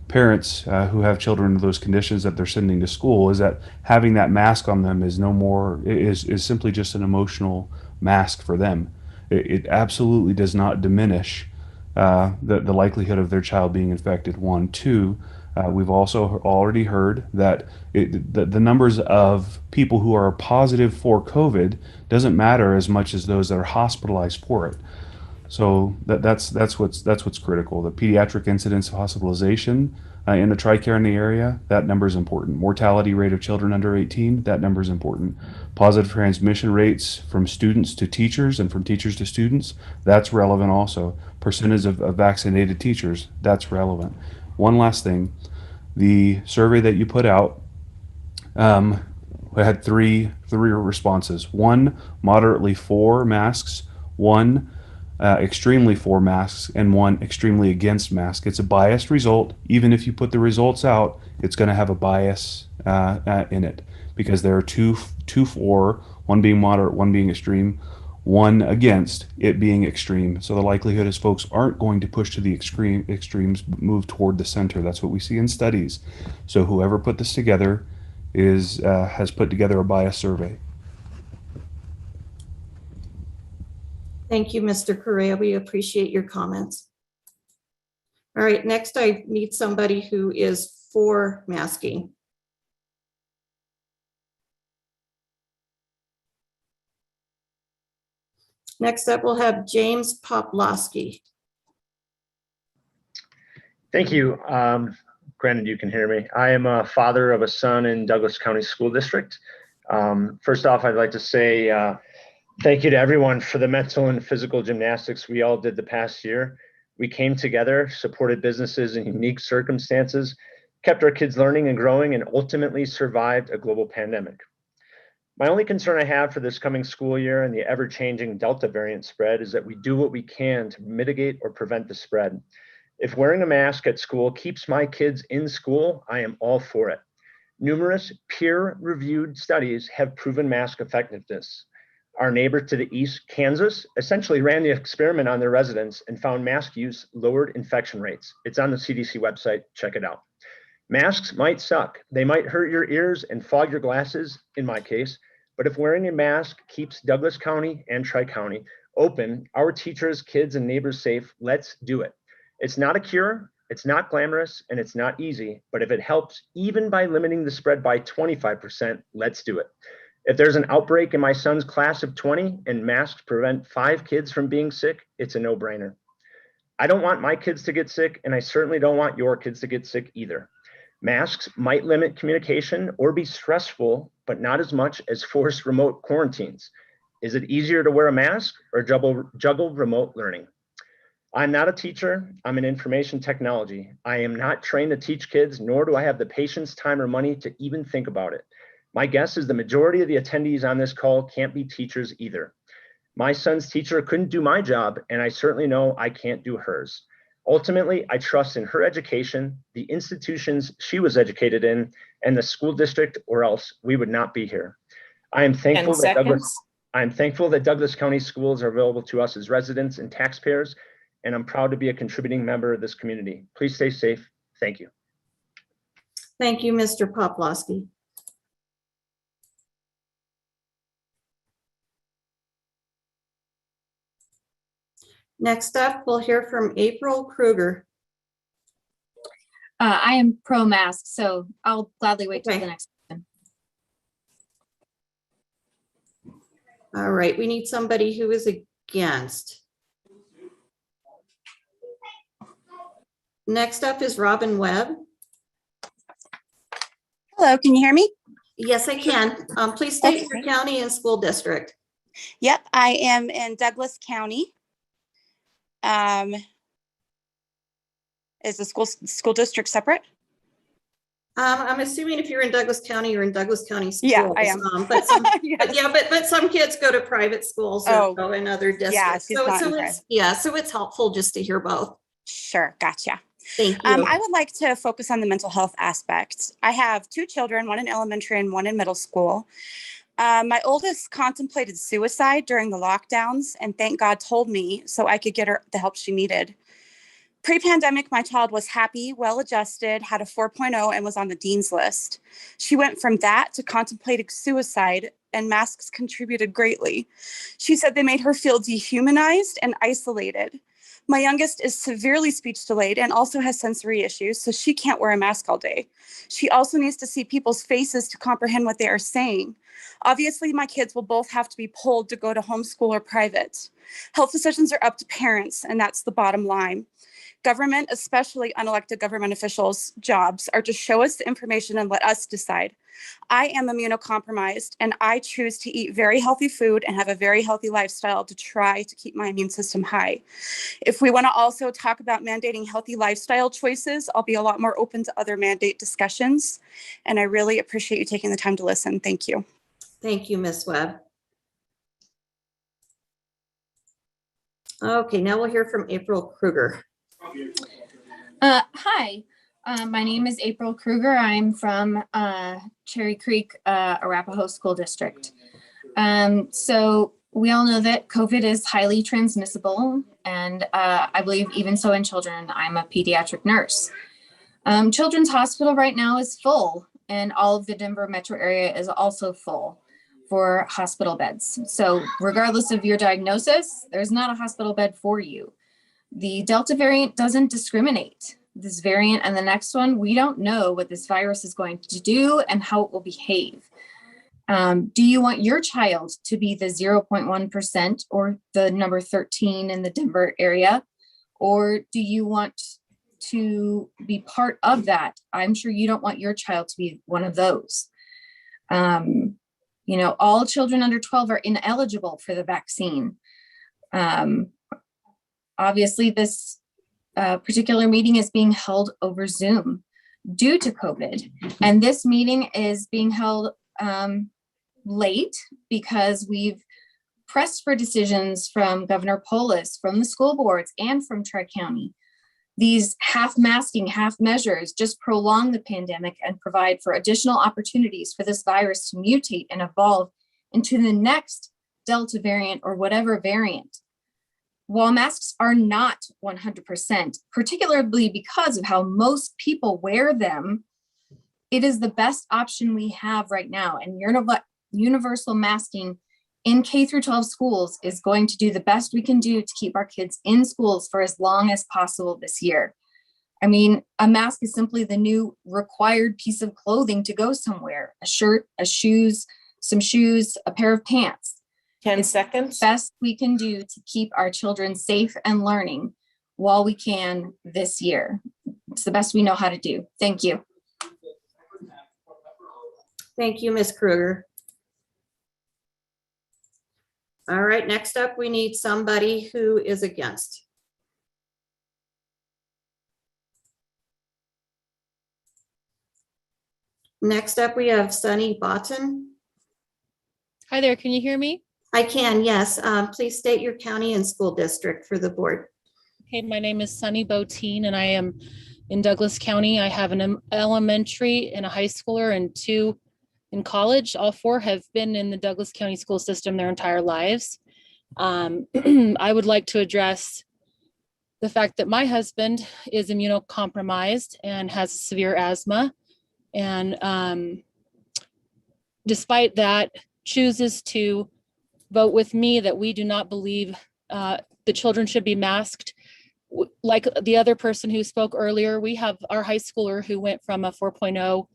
parents who have children with those conditions that they're sending to school is that having that mask on them is no more, is simply just an emotional mask for them. It absolutely does not diminish the likelihood of their child being infected, one. Two, we've also already heard that the numbers of people who are positive for COVID doesn't matter as much as those that are hospitalized for it. So that's what's critical. The pediatric incidence of hospitalization in the TRICARE in the area, that number is important. Mortality rate of children under 18, that number is important. Positive transmission rates from students to teachers and from teachers to students, that's relevant also. Percentage of vaccinated teachers, that's relevant. One last thing, the survey that you put out, we had three responses. One, moderately for masks. One, extremely for masks, and one extremely against masks. It's a biased result. Even if you put the results out, it's going to have a bias in it because there are two for, one being moderate, one being extreme, one against it being extreme. So the likelihood is folks aren't going to push to the extremes, move toward the center. That's what we see in studies. So whoever put this together has put together a bias survey. Thank you, Mr. Correa. We appreciate your comments. All right, next I need somebody who is for masking. Next up, we'll have James Poplowski. Thank you. Granted, you can hear me. I am a father of a son in Douglas County School District. First off, I'd like to say thank you to everyone for the mental and physical gymnastics we all did the past year. We came together, supported businesses in unique circumstances, kept our kids learning and growing, and ultimately survived a global pandemic. My only concern I have for this coming school year and the ever-changing Delta variant spread is that we do what we can to mitigate or prevent the spread. If wearing a mask at school keeps my kids in school, I am all for it. Numerous peer-reviewed studies have proven mask effectiveness. Our neighbor to the east, Kansas, essentially ran the experiment on their residents and found mask use lowered infection rates. It's on the CDC website, check it out. Masks might suck. They might hurt your ears and fog your glasses, in my case, but if wearing a mask keeps Douglas County and Tri-County open, our teachers, kids, and neighbors safe, let's do it. It's not a cure, it's not glamorous, and it's not easy, but if it helps, even by limiting the spread by 25%, let's do it. If there's an outbreak in my son's class of 20 and masks prevent 5 kids from being sick, it's a no-brainer. I don't want my kids to get sick, and I certainly don't want your kids to get sick either. Masks might limit communication or be stressful, but not as much as forced remote quarantines. Is it easier to wear a mask or juggle remote learning? I'm not a teacher, I'm in information technology. I am not trained to teach kids, nor do I have the patience, time, or money to even think about it. My guess is the majority of the attendees on this call can't be teachers either. My son's teacher couldn't do my job, and I certainly know I can't do hers. Ultimately, I trust in her education, the institutions she was educated in, and the school district, or else we would not be here. I am thankful that Douglas County schools are available to us as residents and taxpayers, and I'm proud to be a contributing member of this community. Please stay safe. Thank you. Thank you, Mr. Poplowski. Next up, we'll hear from April Kruger. I am pro-mask, so I'll gladly wait till the next one. All right, we need somebody who is against. Next up is Robin Webb. Hello, can you hear me? Yes, I can. Please state your county and school district. Yep, I am in Douglas County. Is the school district separate? I'm assuming if you're in Douglas County, you're in Douglas County schools. Yeah, I am. But some kids go to private schools or go in other districts. Yeah, so it's helpful just to hear both. Sure, gotcha. Thank you. I would like to focus on the mental health aspect. I have 2 children, one in elementary and one in middle school. My oldest contemplated suicide during the lockdowns, and thank God told me so I could get her the help she needed. Pre-pandemic, my child was happy, well-adjusted, had a 4.0, and was on the dean's list. She went from that to contemplating suicide, and masks contributed greatly. She said they made her feel dehumanized and isolated. My youngest is severely speech delayed and also has sensory issues, so she can't wear a mask all day. She also needs to see people's faces to comprehend what they are saying. Obviously, my kids will both have to be pulled to go to homeschool or private. Health decisions are up to parents, and that's the bottom line. Government, especially unelected government officials' jobs, are to show us the information and let us decide. I am immunocompromised, and I choose to eat very healthy food and have a very healthy lifestyle to try to keep my immune system high. If we want to also talk about mandating healthy lifestyle choices, I'll be a lot more open to other mandate discussions. And I really appreciate you taking the time to listen. Thank you. Thank you, Ms. Webb. Okay, now we'll hear from April Kruger. Hi, my name is April Kruger. I'm from Cherry Creek, Arapahoe School District. So we all know that COVID is highly transmissible, and I believe even so in children. I'm a pediatric nurse. Children's Hospital right now is full, and all of the Denver metro area is also full for hospital beds. So regardless of your diagnosis, there's not a hospital bed for you. The Delta variant doesn't discriminate. This variant and the next one, we don't know what this virus is going to do and how it will behave. Do you want your child to be the 0.1% or the number 13 in the Denver area? Or do you want to be part of that? I'm sure you don't want your child to be one of those. You know, all children under 12 are ineligible for the vaccine. Obviously, this particular meeting is being held over Zoom due to COVID. And this meeting is being held late because we've pressed for decisions from Governor Polis, from the school boards, and from Tri-County. These half masking, half measures just prolong the pandemic and provide for additional opportunities for this virus to mutate and evolve into the next Delta variant or whatever variant. While masks are not 100%, particularly because of how most people wear them, it is the best option we have right now. And universal masking in K through 12 schools is going to do the best we can do to keep our kids in schools for as long as possible this year. I mean, a mask is simply the new required piece of clothing to go somewhere. A shirt, some shoes, a pair of pants. 10 seconds. Best we can do to keep our children safe and learning while we can this year. It's the best we know how to do. Thank you. Thank you, Ms. Kruger. All right, next up, we need somebody who is against. Next up, we have Sunny Botten. Hi there, can you hear me? I can, yes. Please state your county and school district for the board. Okay, my name is Sunny Boteen and I am in Douglas County. I have an elementary and a high schooler and 2 in college. All 4 have been in the Douglas County school system their entire lives. I would like to address the fact that my husband is immunocompromised and has severe asthma. And despite that, chooses to vote with me that we do not believe the children should be masked. Like the other person who spoke earlier, we have our high schooler who went from a 4.0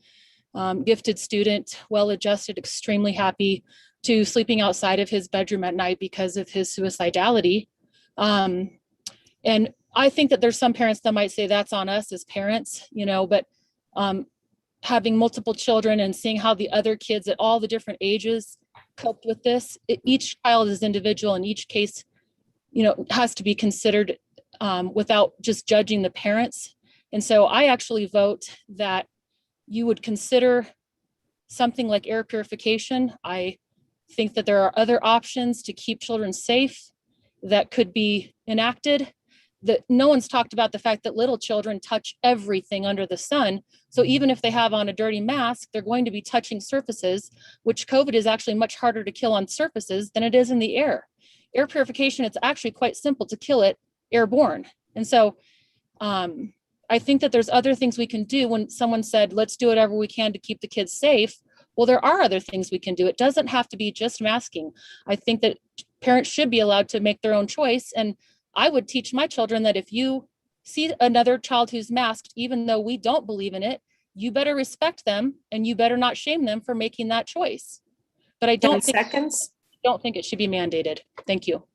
gifted student, well-adjusted, extremely happy, to sleeping outside of his bedroom at night because of his suicidality. And I think that there's some parents that might say that's on us as parents, you know, but having multiple children and seeing how the other kids at all the different ages coped with this, each child is individual and each case, you know, has to be considered without just judging the parents. And so I actually vote that you would consider something like air purification. I think that there are other options to keep children safe that could be enacted. That no one's talked about the fact that little children touch everything under the sun. So even if they have on a dirty mask, they're going to be touching surfaces, which COVID is actually much harder to kill on surfaces than it is in the air. Air purification, it's actually quite simple to kill it airborne. And so I think that there's other things we can do. When someone said, let's do whatever we can to keep the kids safe, well, there are other things we can do. It doesn't have to be just masking. I think that parents should be allowed to make their own choice. And I would teach my children that if you see another child who's masked, even though we don't believe in it, you better respect them and you better not shame them for making that choice. But I 10 seconds. don't think it should be mandated. Thank you.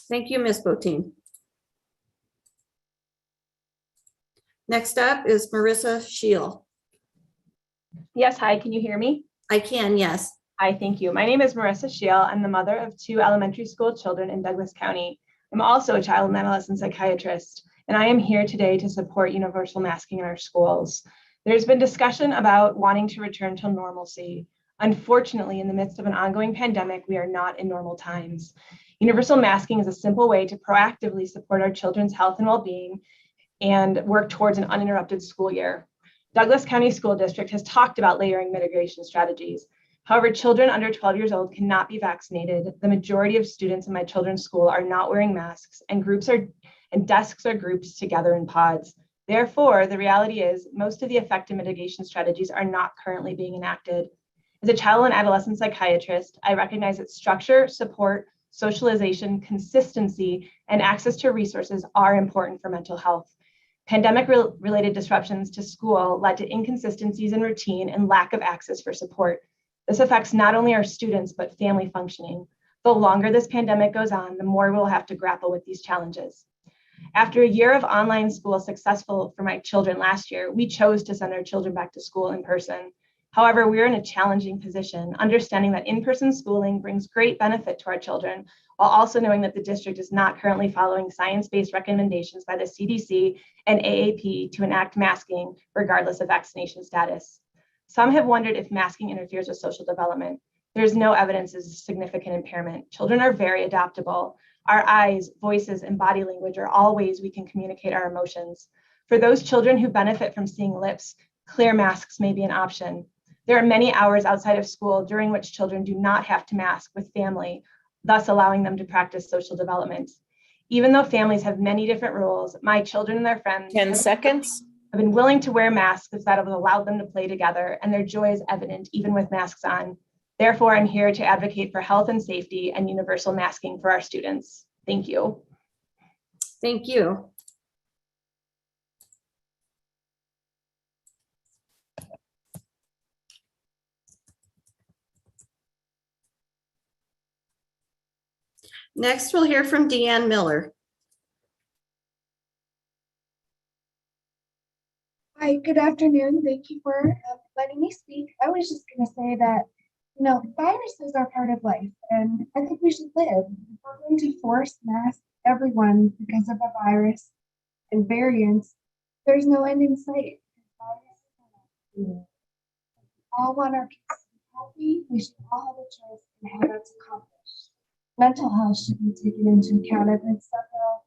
Thank you, Ms. Botine. Next up is Marissa Scheel. Yes, hi, can you hear me? I can, yes. Hi, thank you. My name is Marissa Scheel. I'm the mother of 2 elementary school children in Douglas County. I'm also a child and adolescent psychiatrist, and I am here today to support universal masking in our schools. There's been discussion about wanting to return to normalcy. Unfortunately, in the midst of an ongoing pandemic, we are not in normal times. Universal masking is a simple way to proactively support our children's health and well-being and work towards an uninterrupted school year. Douglas County School District has talked about layering mitigation strategies. However, children under 12 years old cannot be vaccinated. The majority of students in my children's school are not wearing masks, and desks are grouped together in pods. Therefore, the reality is most of the effective mitigation strategies are not currently being enacted. As a child and adolescent psychiatrist, I recognize that structure, support, socialization, consistency, and access to resources are important for mental health. Pandemic-related disruptions to school led to inconsistencies in routine and lack of access for support. This affects not only our students, but family functioning. The longer this pandemic goes on, the more we'll have to grapple with these challenges. After a year of online school successful for my children last year, we chose to send our children back to school in person. However, we're in a challenging position, understanding that in-person schooling brings great benefit to our children, while also knowing that the district is not currently following science-based recommendations by the CDC and AAP to enact masking regardless of vaccination status. Some have wondered if masking interferes with social development. There is no evidence of significant impairment. Children are very adaptable. Our eyes, voices, and body language are all ways we can communicate our emotions. For those children who benefit from seeing lips, clear masks may be an option. There are many hours outside of school during which children do not have to mask with family, thus allowing them to practice social development. Even though families have many different rules, my children and their friends 10 seconds. have been willing to wear masks that have allowed them to play together, and their joy is evident even with masks on. Therefore, I'm here to advocate for health and safety and universal masking for our students. Thank you. Thank you. Next, we'll hear from Deanne Miller. Hi, good afternoon. Thank you for letting me speak. I was just going to say that, viruses are part of life, and I think we should live. If we're going to force mask everyone because of a virus and variants, there's no end in sight. We all want our kids to be healthy. We should all have a choice in how that's accomplished. Mental health should be taken into account. I've heard several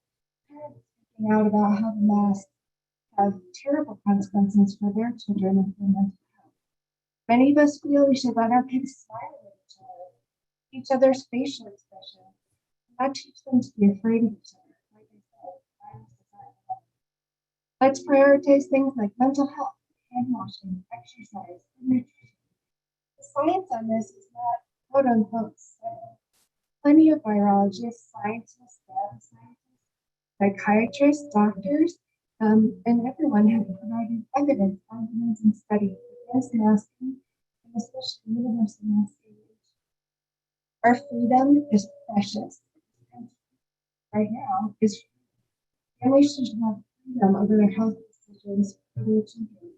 parents speaking out about how the masks have terrible consequences for their children and for mental health. Many of us feel we should let our kids smile at each other's facial expression, not teach them to be afraid of each other. Like I said, let's prioritize things like mental health, hand washing, exercise, and nutrition. The science on this is not quote unquote settled. Plenty of virologists, scientists, data scientists, psychiatrists, doctors, and everyone have provided evidence and studies against masking, and especially universal masking. Our freedom is precious. Right now, is families should have freedom over their health decisions for their children.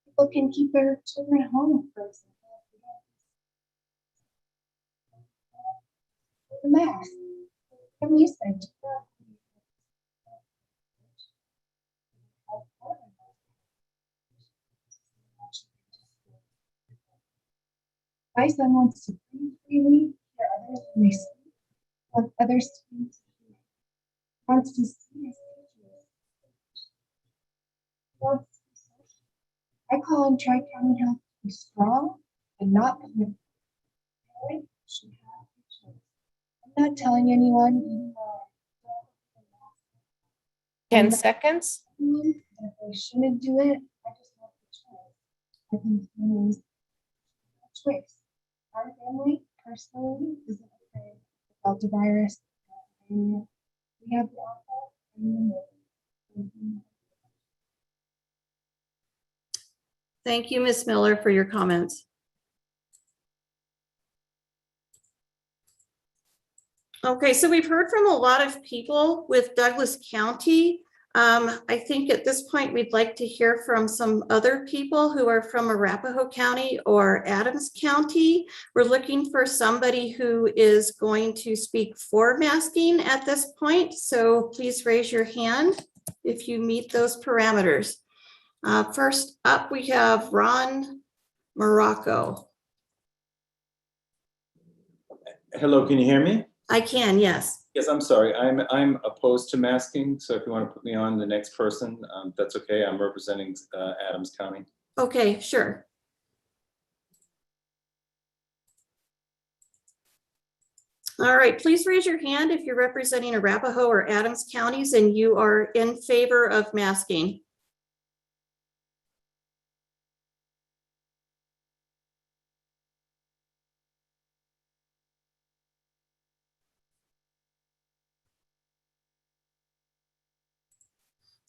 People can keep their children home, for example. The mask. Families said my son wants to breathe freely, hear others when they speak, want others to be wants to see his teachers, wants to be social. I call on Tri-County Health to be strong and not political. Parents should have a choice. I'm not telling anyone 10 seconds. That they shouldn't do it. I just want the choice. I think families have a choice. Our family personally isn't afraid about the virus. We have the alpha Thank you, Ms. Miller, for your comments. Okay, so we've heard from a lot of people with Douglas County. I think at this point, we'd like to hear from some other people who are from Arapahoe County or Adams County. We're looking for somebody who is going to speak for masking at this point. So please raise your hand if you meet those parameters. First up, we have Ron Morocco. Hello, can you hear me? I can, yes. Yes, I'm sorry. I'm opposed to masking. So if you want to put me on the next person, that's okay. I'm representing Adams County. Okay, sure. All right, please raise your hand if you're representing Arapahoe or Adams counties and you are in favor of masking.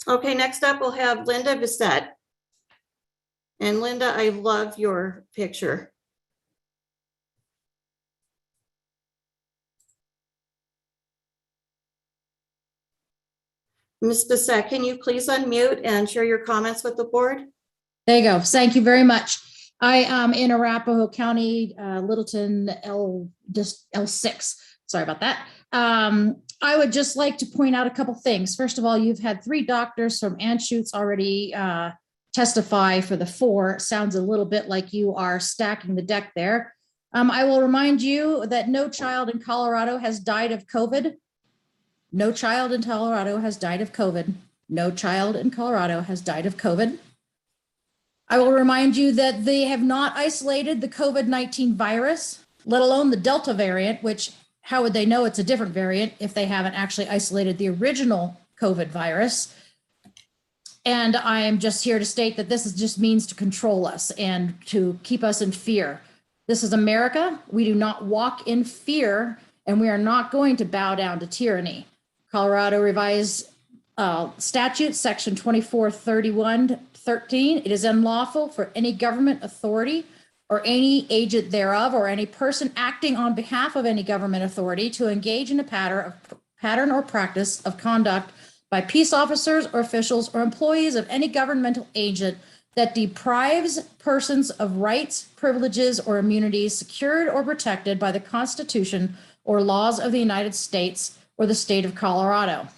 Okay, next up we'll have Linda Bissett. And Linda, I love your picture. Ms. Bissett, can you please unmute and share your comments with the board? There you go. Thank you very much. I am in Arapahoe County, Littleton L6. Sorry about that. I would just like to point out a couple things. First of all, you've had 3 doctors from Anschutz already testify for the 4. Sounds a little bit like you are stacking the deck there. I will remind you that no child in Colorado has died of COVID. No child in Colorado has died of COVID. No child in Colorado has died of COVID. I will remind you that they have not isolated the COVID-19 virus, let alone the Delta variant, which how would they know it's a different variant if they haven't actually isolated the original COVID virus? And I am just here to state that this is just means to control us and to keep us in fear. This is America. We do not walk in fear, and we are not going to bow down to tyranny. Colorado revised statute section 2431-13. It is unlawful for any government authority or any agent thereof or any person acting on behalf of any government authority to engage in a pattern or practice of conduct by peace officers or officials or employees of any governmental agent that deprives persons of rights, privileges, or immunities secured or protected by the Constitution or laws of the United States or the state of Colorado.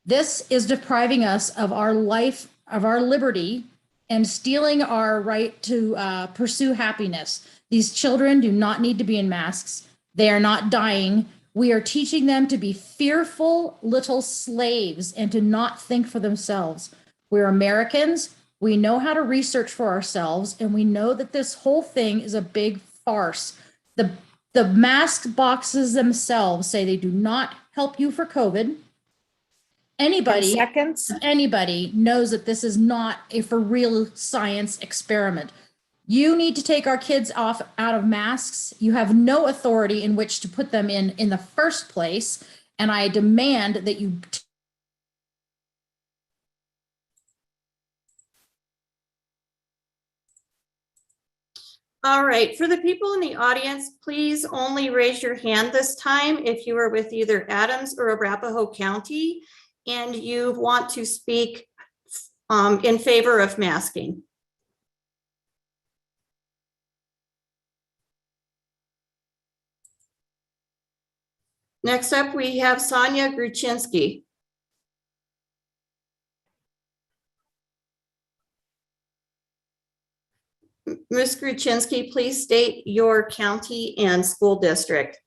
This is depriving us of our life, of our liberty, and stealing our right to pursue happiness. These children do not need to be in masks. They are not dying. We are teaching them to be fearful little slaves and to not think for themselves. We're Americans. We know how to research for ourselves, and we know that this whole thing is a big farce. The mask boxes themselves say they do not help you for COVID. Anybody knows that this is not a for real science experiment. You need to take our kids out of masks. You have no authority in which to put them in the first place. And I demand that you All right, for the people in the audience, please only raise your hand this time if you are with either Adams or Arapahoe County and you want to speak in favor of masking. Next up, we have Sonia Gruchinski. Ms. Gruchinski, please state your county and school district.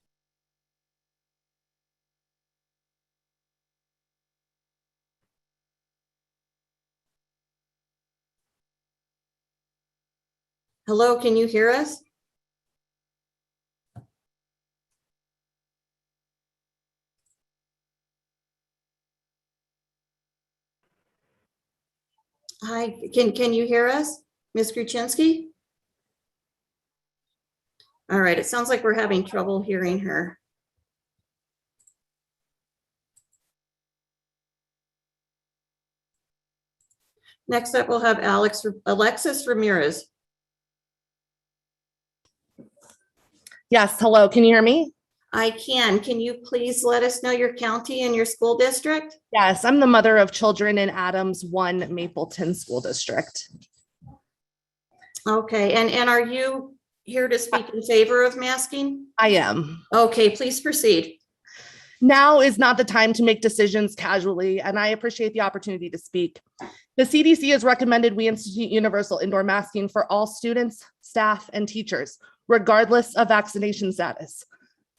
Hello, can you hear us? Hi, can you hear us, Ms. Gruchinski? All right, it sounds like we're having trouble hearing her. Next up, we'll have Alexis Ramirez. Yes, hello, can you hear me? I can. Can you please let us know your county and your school district? Yes, I'm the mother of children in Adams 1 Mapleton School District. Okay, and are you here to speak in favor of masking? I am. Okay, please proceed. Now is not the time to make decisions casually, and I appreciate the opportunity to speak. The CDC has recommended we institute universal indoor masking for all students, staff, and teachers, regardless of vaccination status.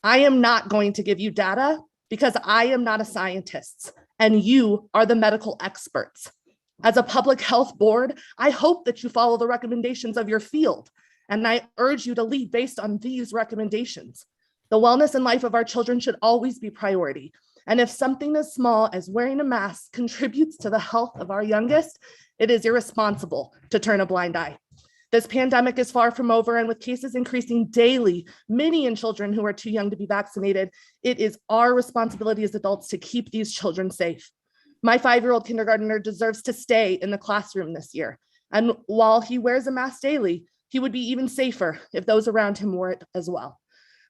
I am not going to give you data because I am not a scientist, and you are the medical experts. As a public health board, I hope that you follow the recommendations of your field, and I urge you to lead based on these recommendations. The wellness and life of our children should always be priority. And if something as small as wearing a mask contributes to the health of our youngest, it is irresponsible to turn a blind eye. This pandemic is far from over, and with cases increasing daily, many in children who are too young to be vaccinated, it is our responsibility as adults to keep these children safe. My 5-year-old kindergartner deserves to stay in the classroom this year. And while he wears a mask daily, he would be even safer if those around him wore it as well.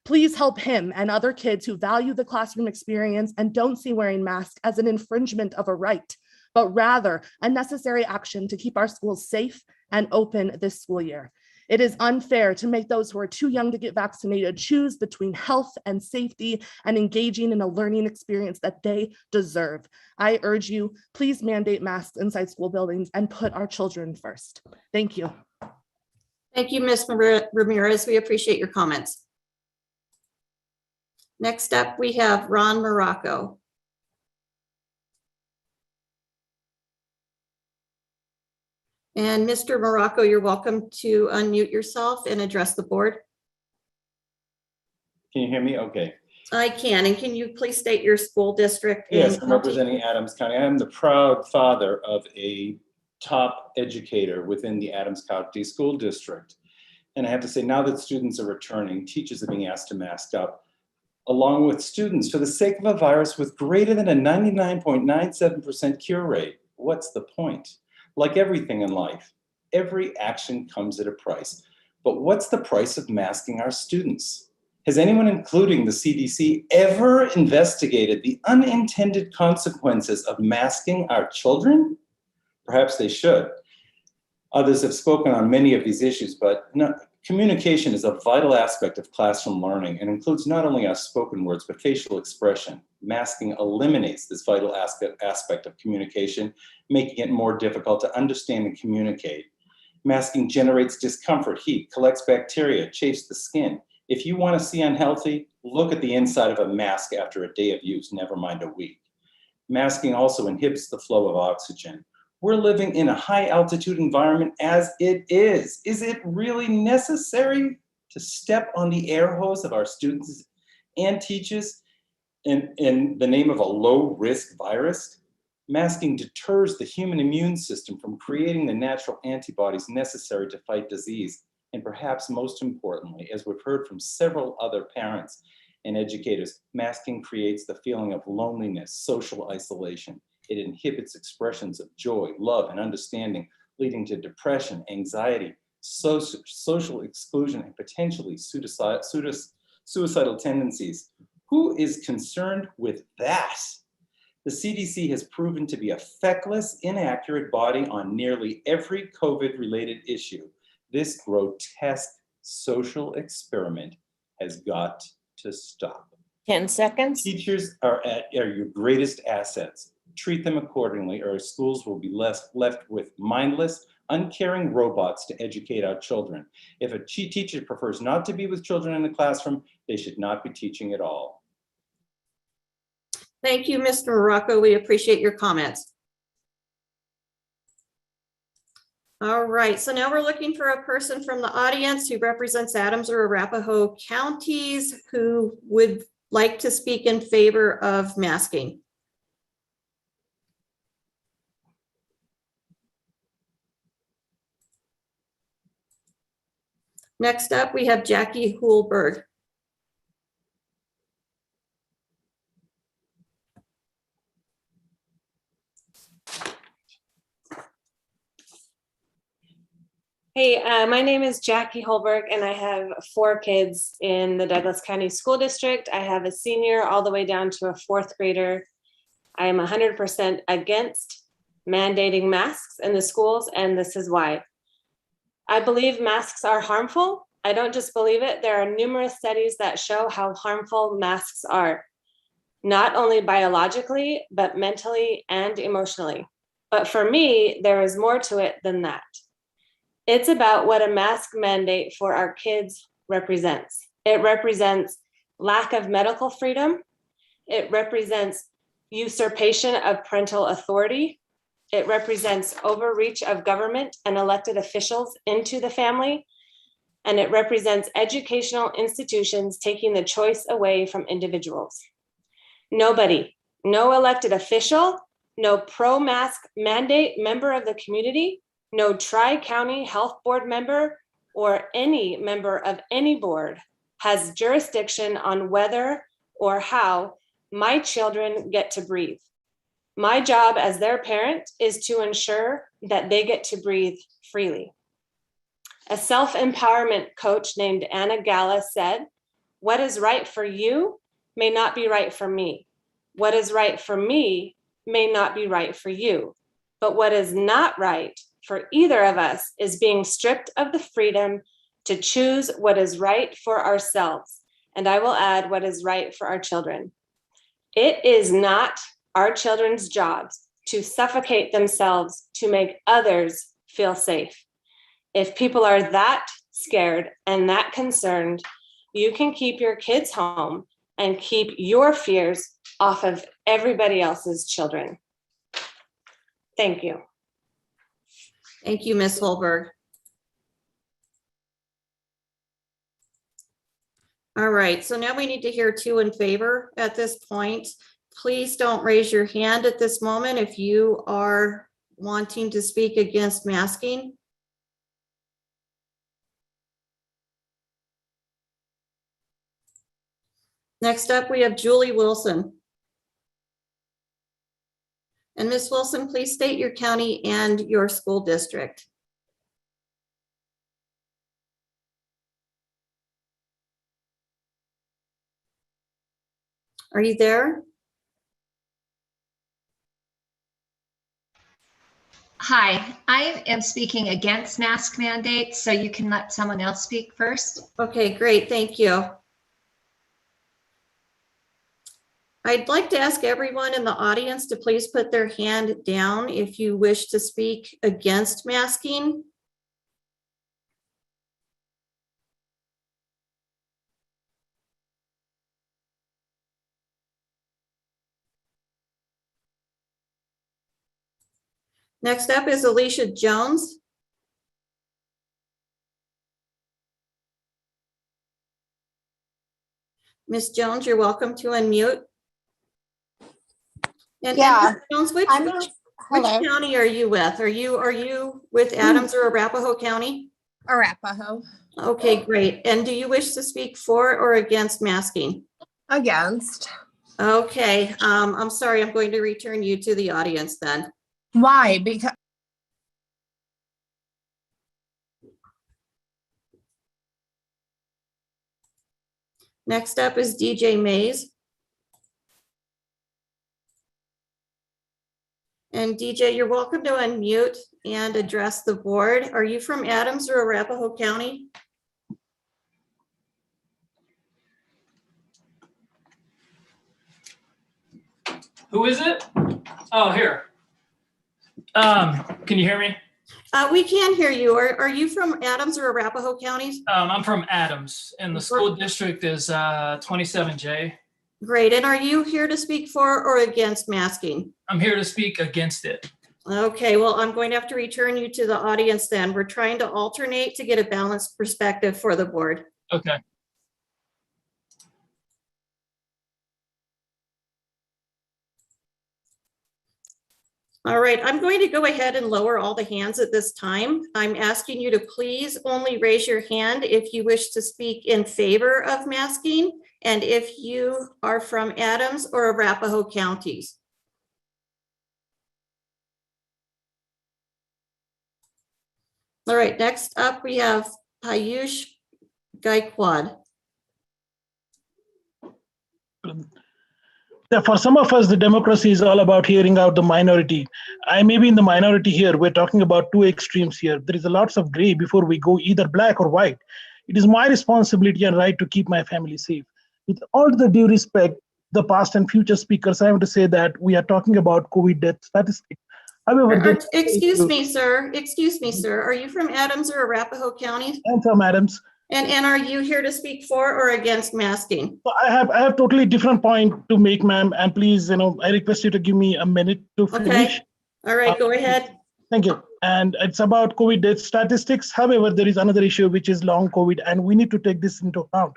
Please help him and other kids who value the classroom experience and don't see wearing masks as an infringement of a right, but rather a necessary action to keep our schools safe and open this school year. It is unfair to make those who are too young to get vaccinated choose between health and safety and engaging in a learning experience that they deserve. I urge you, please mandate masks inside school buildings and put our children first. Thank you. Thank you, Ms. Ramirez. We appreciate your comments. Next up, we have Ron Morocco. And Mr. Morocco, you're welcome to unmute yourself and address the board. Can you hear me? Okay. I can. And can you please state your school district? Yes, I'm representing Adams County. I am the proud father of a top educator within the Adams County School District. And I have to say, now that students are returning, teachers are being asked to mask up, along with students, for the sake of a virus with greater than a 99.97% cure rate. What's the point? Like everything in life, every action comes at a price. But what's the price of masking our students? Has anyone, including the CDC, ever investigated the unintended consequences of masking our children? Perhaps they should. Others have spoken on many of these issues, but communication is a vital aspect of classroom learning and includes not only our spoken words, but facial expression. Masking eliminates this vital aspect of communication, making it more difficult to understand and communicate. Masking generates discomfort, heat, collects bacteria, chafes the skin. If you want to see unhealthy, look at the inside of a mask after a day of use, never mind a week. Masking also inhibits the flow of oxygen. We're living in a high altitude environment as it is. Is it really necessary to step on the air hose of our students and teachers in the name of a low risk virus? Masking deters the human immune system from creating the natural antibodies necessary to fight disease. And perhaps most importantly, as we've heard from several other parents and educators, masking creates the feeling of loneliness, social isolation. It inhibits expressions of joy, love, and understanding, leading to depression, anxiety, social exclusion, and potentially suicidal tendencies. Who is concerned with that? The CDC has proven to be a feckless, inaccurate body on nearly every COVID-related issue. This grotesque social experiment has got to stop. 10 seconds. Teachers are your greatest assets. Treat them accordingly, or our schools will be left with mindless, uncaring robots to educate our children. If a teacher prefers not to be with children in the classroom, they should not be teaching at all. Thank you, Mr. Morocco. We appreciate your comments. All right, so now we're looking for a person from the audience who represents Adams or Arapahoe counties who would like to speak in favor of masking. Next up, we have Jackie Hulberg. Hey, my name is Jackie Holberg, and I have 4 kids in the Douglas County School District. I have a senior all the way down to a 4th grader. I am 100% against mandating masks in the schools, and this is why. I believe masks are harmful. I don't just believe it. There are numerous studies that show how harmful masks are, not only biologically, but mentally and emotionally. But for me, there is more to it than that. It's about what a mask mandate for our kids represents. It represents lack of medical freedom. It represents usurpation of parental authority. It represents overreach of government and elected officials into the family. And it represents educational institutions taking the choice away from individuals. Nobody, no elected official, no pro-mask mandate member of the community, no Tri-County Health Board member or any member of any board has jurisdiction on whether or how my children get to breathe. My job as their parent is to ensure that they get to breathe freely. A self-empowerment coach named Anna Gala said, "What is right for you may not be right for me. What is right for me may not be right for you. But what is not right for either of us is being stripped of the freedom to choose what is right for ourselves. And I will add what is right for our children. It is not our children's jobs to suffocate themselves to make others feel safe. If people are that scared and that concerned, you can keep your kids home and keep your fears off of everybody else's children." Thank you. Thank you, Ms. Holberg. All right, so now we need to hear 2 in favor at this point. Please don't raise your hand at this moment if you are wanting to speak against masking. Next up, we have Julie Wilson. And Ms. Wilson, please state your county and your school district. Are you there? Hi, I am speaking against mask mandates, so you can let someone else speak first. Okay, great, thank you. I'd like to ask everyone in the audience to please put their hand down if you wish to speak against masking. Next up is Alicia Jones. Ms. Jones, you're welcome to unmute. And Ms. Jones, which county are you with? Are you with Adams or Arapahoe County? Arapahoe. Okay, great. And do you wish to speak for or against masking? Against. Okay, I'm sorry, I'm going to return you to the audience then. Why? Because next up is DJ Mays. And DJ, you're welcome to unmute and address the board. Are you from Adams or Arapahoe County? Who is it? Oh, here. Can you hear me? We can hear you. Are you from Adams or Arapahoe counties? I'm from Adams, and the school district is 27J. Great. And are you here to speak for or against masking? I'm here to speak against it. Okay, well, I'm going to have to return you to the audience then. We're trying to alternate to get a balanced perspective for the board. Okay. All right, I'm going to go ahead and lower all the hands at this time. I'm asking you to please only raise your hand if you wish to speak in favor of masking and if you are from Adams or Arapahoe counties. All right, next up, we have Piyush Gaikwad. For some of us, the democracy is all about hearing out the minority. I may be in the minority here. We're talking about two extremes here. There is a lots of gray before we go either black or white. It is my responsibility and right to keep my family safe. With all the due respect, the past and future speakers, I have to say that we are talking about COVID death statistics. However, Excuse me, sir. Excuse me, sir. Are you from Adams or Arapahoe County? I'm from Adams. And are you here to speak for or against masking? I have totally different point to make, ma'am. And please, I request you to give me a minute to finish. Okay. All right, go ahead. Thank you. And it's about COVID death statistics. However, there is another issue, which is long COVID, and we need to take this into account.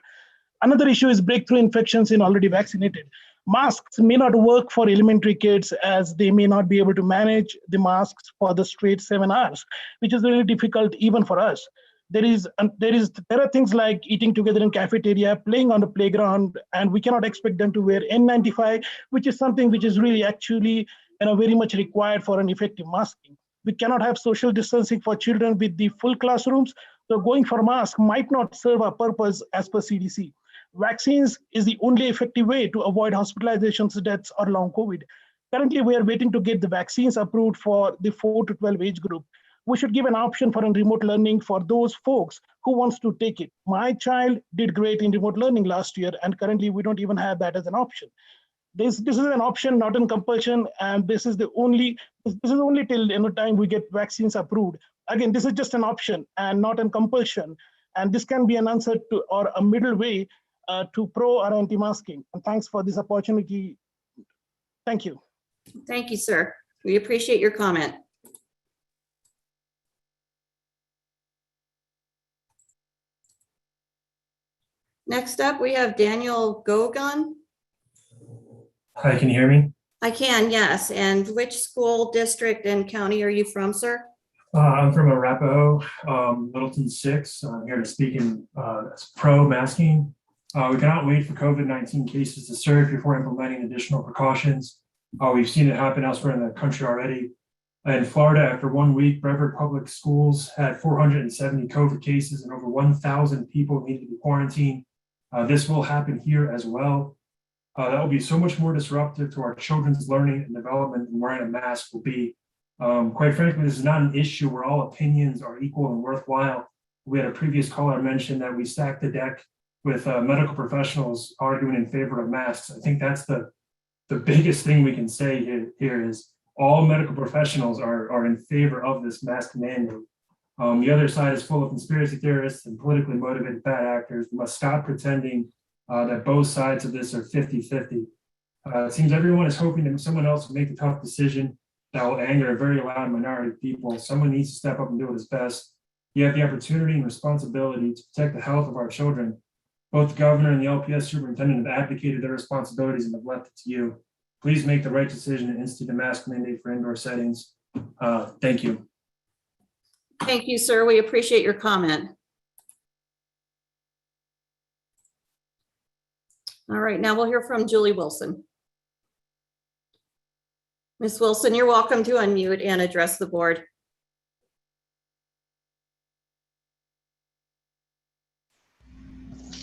Another issue is breakthrough infections in already vaccinated. Masks may not work for elementary kids as they may not be able to manage the masks for the straight 7 hours, which is really difficult even for us. There are things like eating together in cafeteria, playing on the playground, and we cannot expect them to wear N95, which is something which is really actually very much required for an effective masking. We cannot have social distancing for children with the full classrooms, so going for mask might not serve our purpose as per CDC. Vaccines is the only effective way to avoid hospitalizations, deaths, or long COVID. Currently, we are waiting to get the vaccines approved for the 4 to 12 age group. We should give an option for remote learning for those folks who wants to take it. My child did great in remote learning last year, and currently we don't even have that as an option. This is an option, not in compulsion, and this is only till time we get vaccines approved. Again, this is just an option and not a compulsion, and this can be an answer to or a middle way to pro or anti-masking. And thanks for this opportunity. Thank you. Thank you, sir. We appreciate your comment. Next up, we have Daniel Gogan. Hi, can you hear me? I can, yes. And which school district and county are you from, sir? I'm from Arapahoe, Littleton 6. I'm here to speak in pro-masking. We cannot wait for COVID-19 cases to surge before implementing additional precautions. We've seen it happen elsewhere in the country already. In Florida, after 1 week, Brevard Public Schools had 470 COVID cases and over 1,000 people needed to be quarantined. This will happen here as well. That will be so much more disruptive to our children's learning and development than wearing a mask will be. Quite frankly, this is not an issue where all opinions are equal and worthwhile. We had a previous caller mention that we stacked the deck with medical professionals arguing in favor of masks. I think that's the biggest thing we can say here is all medical professionals are in favor of this mask mandate. The other side is full of conspiracy theorists and politically motivated bad actors. We must stop pretending that both sides of this are 50-50. It seems everyone is hoping that someone else will make the tough decision that will anger a very loud minority of people. Someone needs to step up and do it his best. You have the opportunity and responsibility to protect the health of our children. Both the governor and the LPS superintendent have abdicated their responsibilities and have left it to you. Please make the right decision and institute a mask mandate for indoor settings. Thank you. Thank you, sir. We appreciate your comment. All right, now we'll hear from Julie Wilson. Ms. Wilson, you're welcome to unmute and address the board.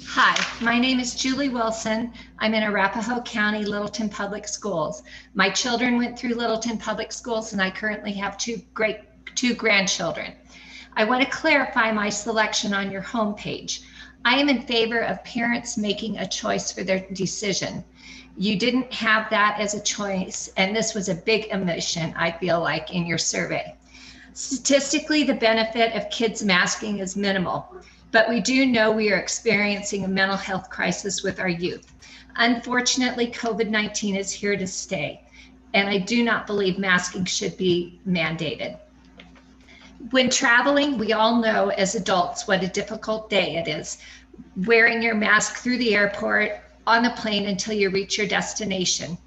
Hi, my name is Julie Wilson. I'm in Arapahoe County, Littleton Public Schools. My children went through Littleton Public Schools and I currently have two grandchildren. I want to clarify my selection on your homepage. I am in favor of parents making a choice for their decision. You didn't have that as a choice, and this was a big omission, I feel like, in your survey. Statistically, the benefit of kids masking is minimal, but we do know we are experiencing a mental health crisis with our youth. Unfortunately, COVID-19 is here to stay, and I do not believe masking should be mandated. When traveling, we all know as adults what a difficult day it is, wearing your mask through the airport, on the plane until you reach your destination.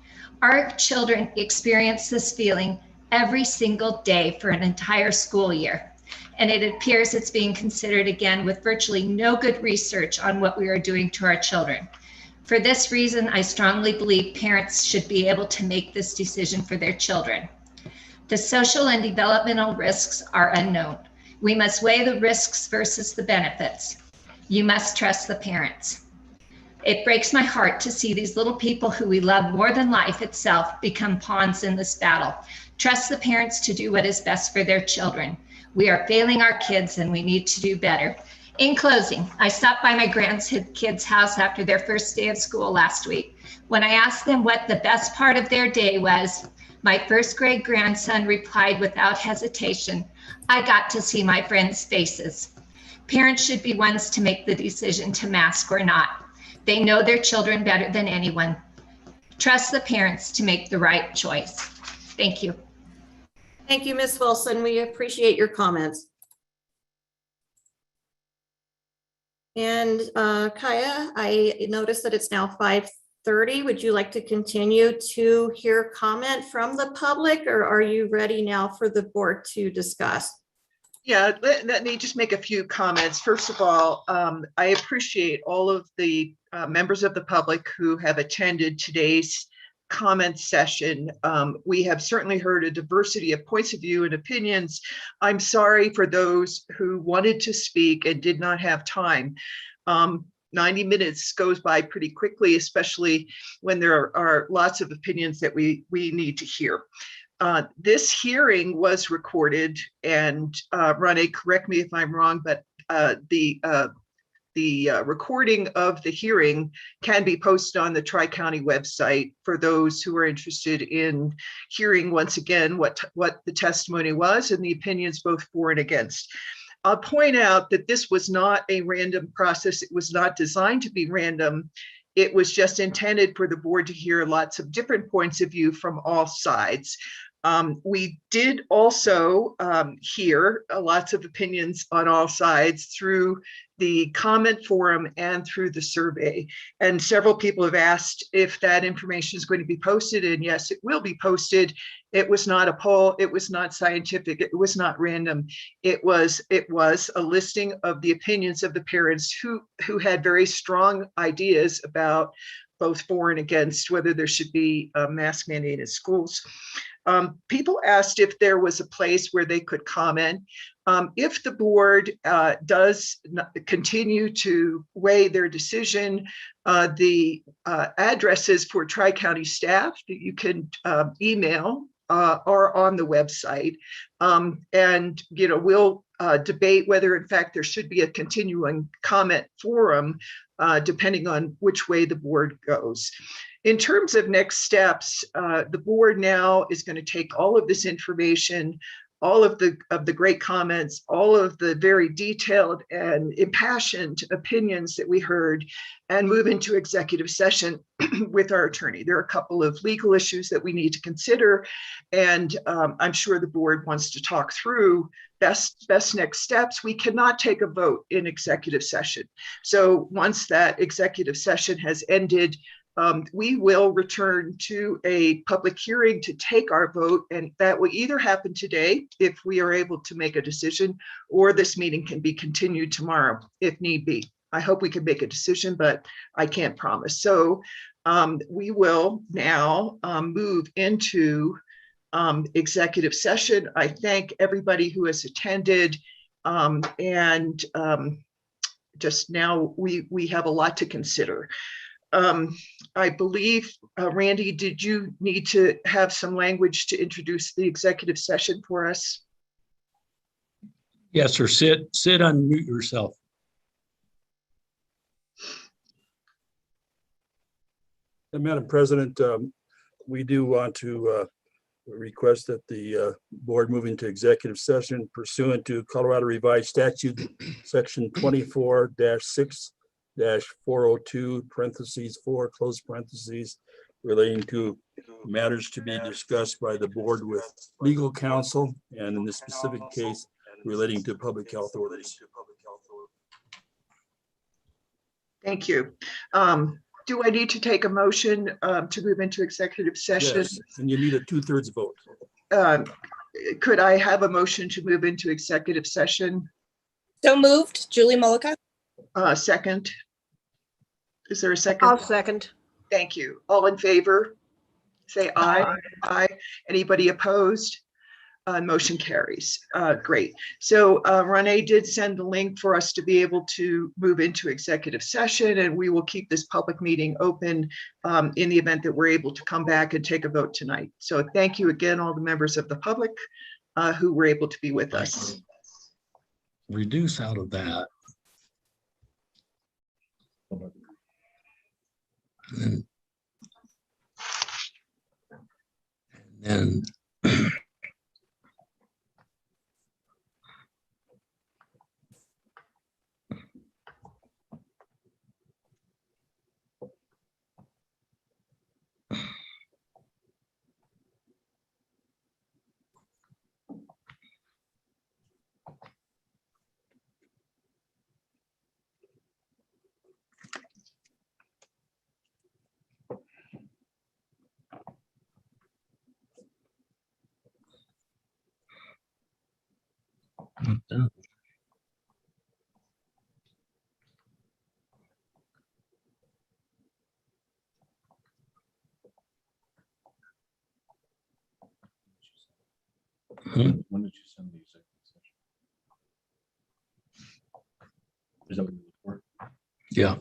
Our children experience this feeling every single day for an entire school year. And it appears it's being considered again with virtually no good research on what we are doing to our children. For this reason, I strongly believe parents should be able to make this decision for their children. The social and developmental risks are unknown. We must weigh the risks versus the benefits. You must trust the parents. It breaks my heart to see these little people who we love more than life itself become pawns in this battle. Trust the parents to do what is best for their children. We are failing our kids and we need to do better. In closing, I stopped by my grandkids' house after their first day of school last week. When I asked them what the best part of their day was, my first grade grandson replied without hesitation, "I got to see my friends' faces." Parents should be ones to make the decision to mask or not. They know their children better than anyone. Trust the parents to make the right choice. Thank you. Thank you, Ms. Wilson. We appreciate your comments. And Kaya, I noticed that it's now 5:30. Would you like to continue to hear comment from the public, or are you ready now for the board to discuss? Yeah, let me just make a few comments. First of all, I appreciate all of the members of the public who have attended today's comment session. We have certainly heard a diversity of points of view and opinions. I'm sorry for those who wanted to speak and did not have time. 90 minutes goes by pretty quickly, especially when there are lots of opinions that we need to hear. This hearing was recorded, and Rene, correct me if I'm wrong, but the recording of the hearing can be posted on the Tri-County website for those who are interested in hearing once again what the testimony was and the opinions both for and against. I'll point out that this was not a random process. It was not designed to be random. It was just intended for the board to hear lots of different points of view from all sides. We did also hear lots of opinions on all sides through the comment forum and through the survey. And several people have asked if that information is going to be posted, and yes, it will be posted. It was not a poll, it was not scientific, it was not random. It was a listing of the opinions of the parents who had very strong ideas about both for and against whether there should be a mask mandate in schools. People asked if there was a place where they could comment. If the board does continue to weigh their decision, the addresses for Tri-County staff that you can email are on the website. And we'll debate whether in fact there should be a continuing comment forum depending on which way the board goes. In terms of next steps, the board now is going to take all of this information, all of the great comments, all of the very detailed and impassioned opinions that we heard, and move into executive session with our attorney. There are a couple of legal issues that we need to consider, and I'm sure the board wants to talk through best next steps. We cannot take a vote in executive session. So once that executive session has ended, we will return to a public hearing to take our vote, and that will either happen today if we are able to make a decision, or this meeting can be continued tomorrow if need be. I hope we can make a decision, but I can't promise. So we will now move into executive session. I thank everybody who has attended, and just now we have a lot to consider. I believe, Randy, did you need to have some language to introduce the executive session for us? Yes, sir. Sit, unmute yourself. Madam President, we do want to request that the board move into executive session pursuant to Colorado Revised Statute, section 24-6-402, parentheses 4, close parentheses, relating to matters to be discussed by the board with legal counsel, and in this specific case, relating to public health orders. Thank you. Do I need to take a motion to move into executive session? Yes, and you need a 2/3 vote. Could I have a motion to move into executive session? So moved, Julie Mullica. Second. Is there a second? I'll second. Thank you. All in favor? Say aye. Aye. Anybody opposed? Motion carries. Great. So Renee did send the link for us to be able to move into executive session, and we will keep this public meeting open in the event that we're able to come back and take a vote tonight. So thank you again, all the members of the public who were able to be with us. Reduce out of that. And then When did you send the executive session? Is that what you report? yeah.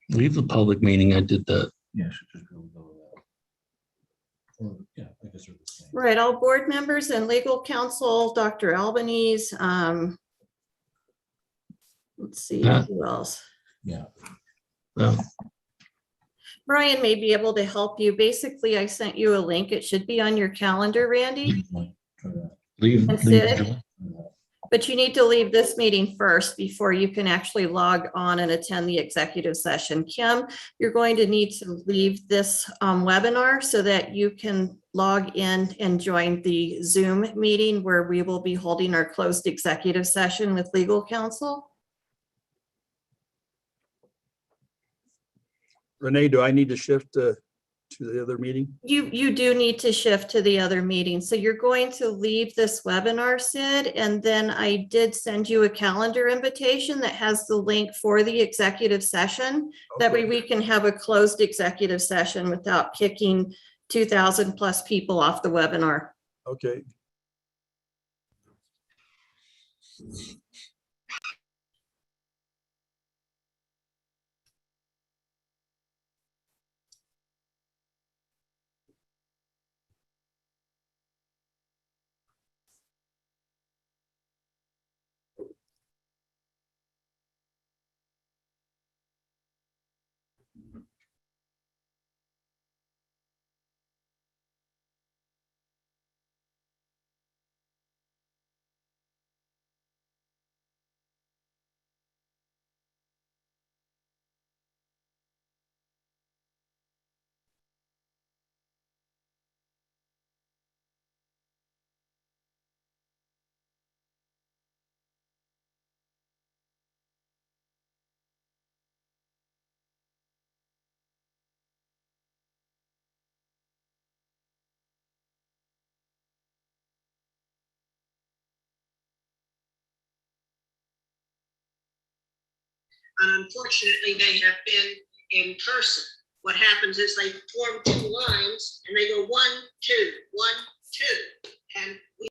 Leave the public meeting. I did that. Yeah, should just be able to go with that. Or, yeah, I guess they're the same. Right, all board members and legal counsel, Dr. Albanese. Let's see, who else? Yeah. Brian may be able to help you. Basically, I sent you a link. It should be on your calendar, Randy. Leave. And Sid. But you need to leave this meeting first before you can actually log on and attend the executive session. Kim, you're going to need to leave this webinar so that you can log in and join the Zoom meeting where we will be holding our closed executive session with legal counsel. Renee, do I need to shift to the other meeting? You do need to shift to the other meeting. So you're going to leave this webinar, Sid, and then I did send you a calendar invitation that has the link for the executive session. That way we can have a closed executive session without kicking 2,000 plus people off the webinar. Okay. And unfortunately, they have been in person. What happens is they form two lines and they go 1, 2, 1, 2. And we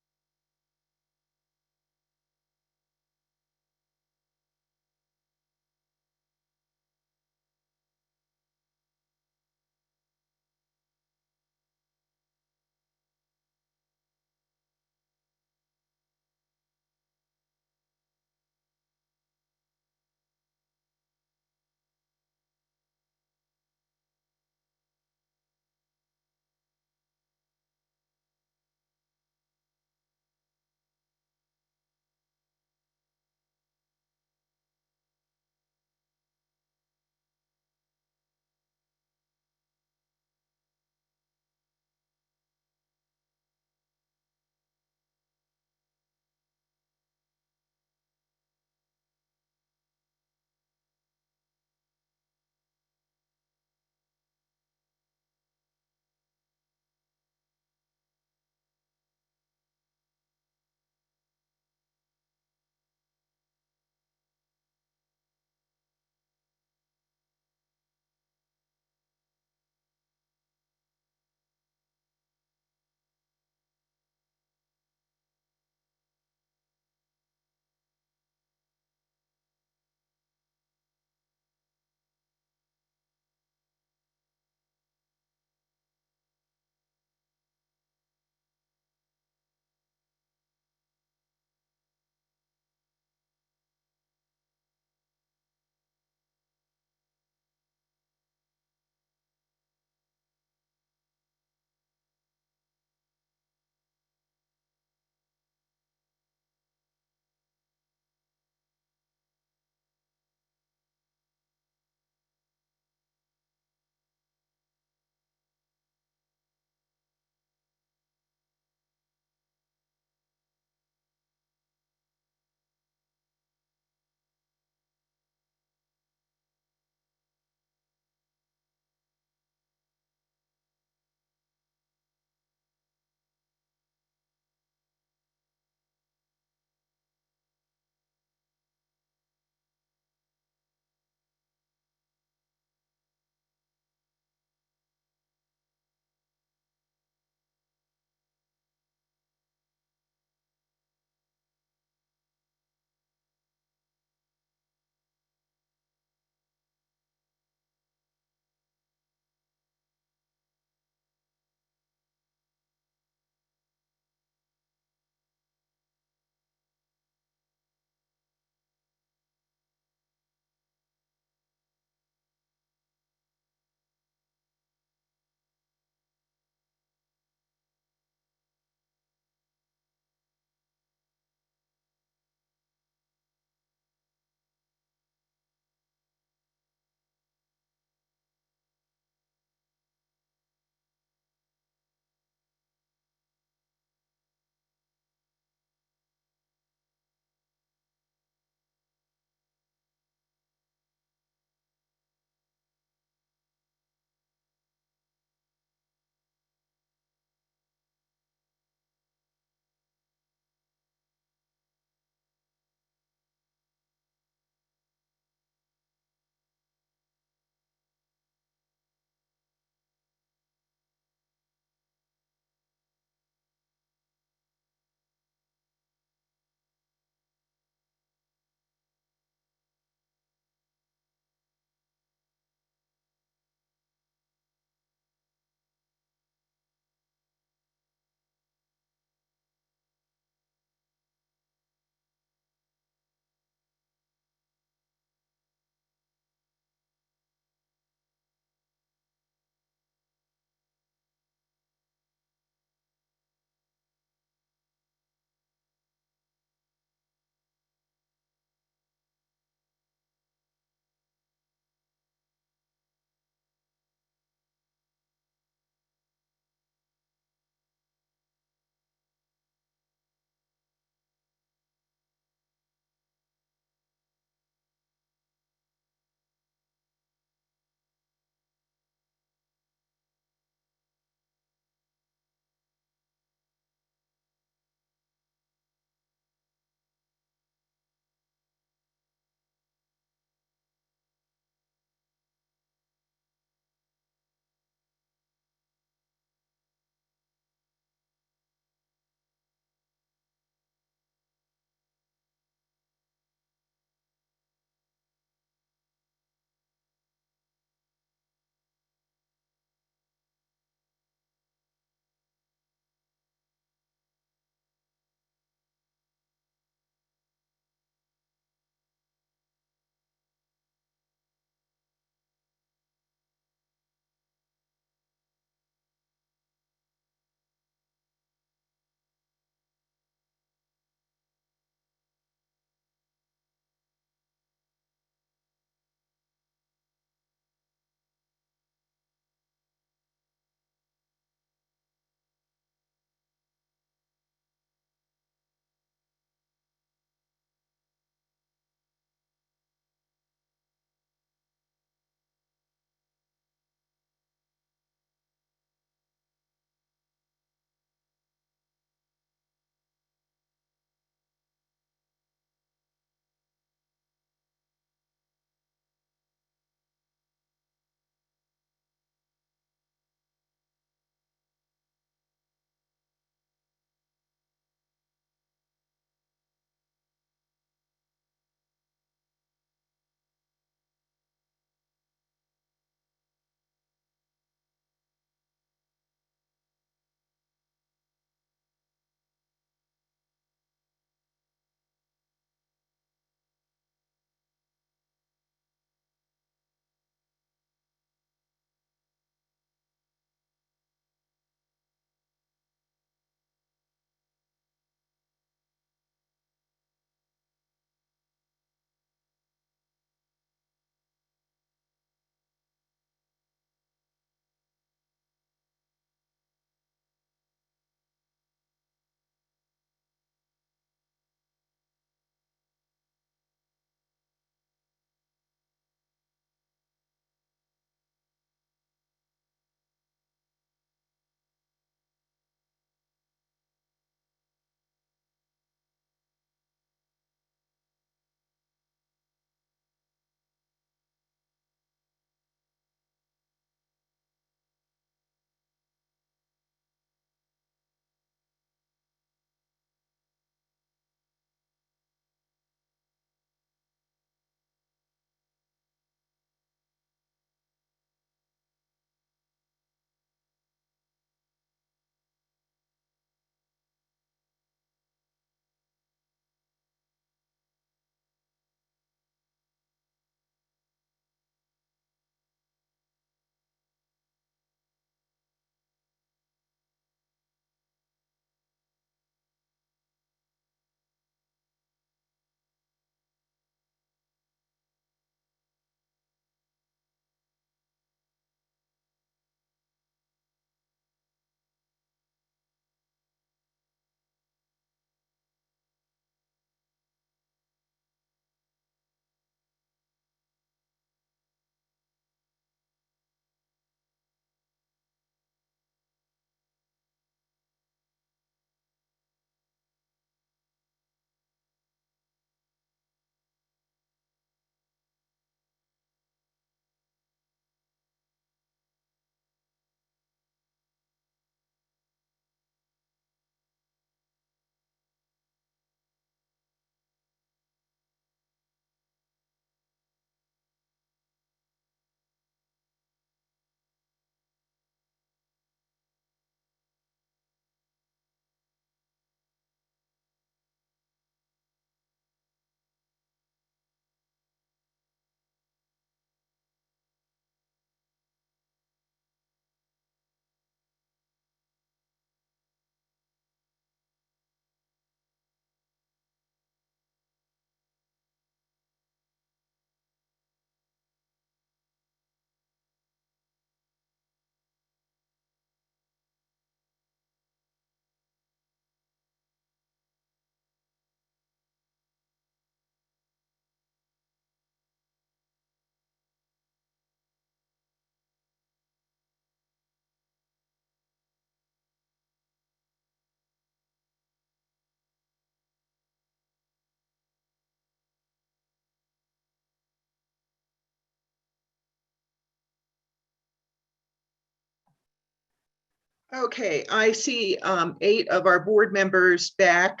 Okay, I see 8 of our board members back.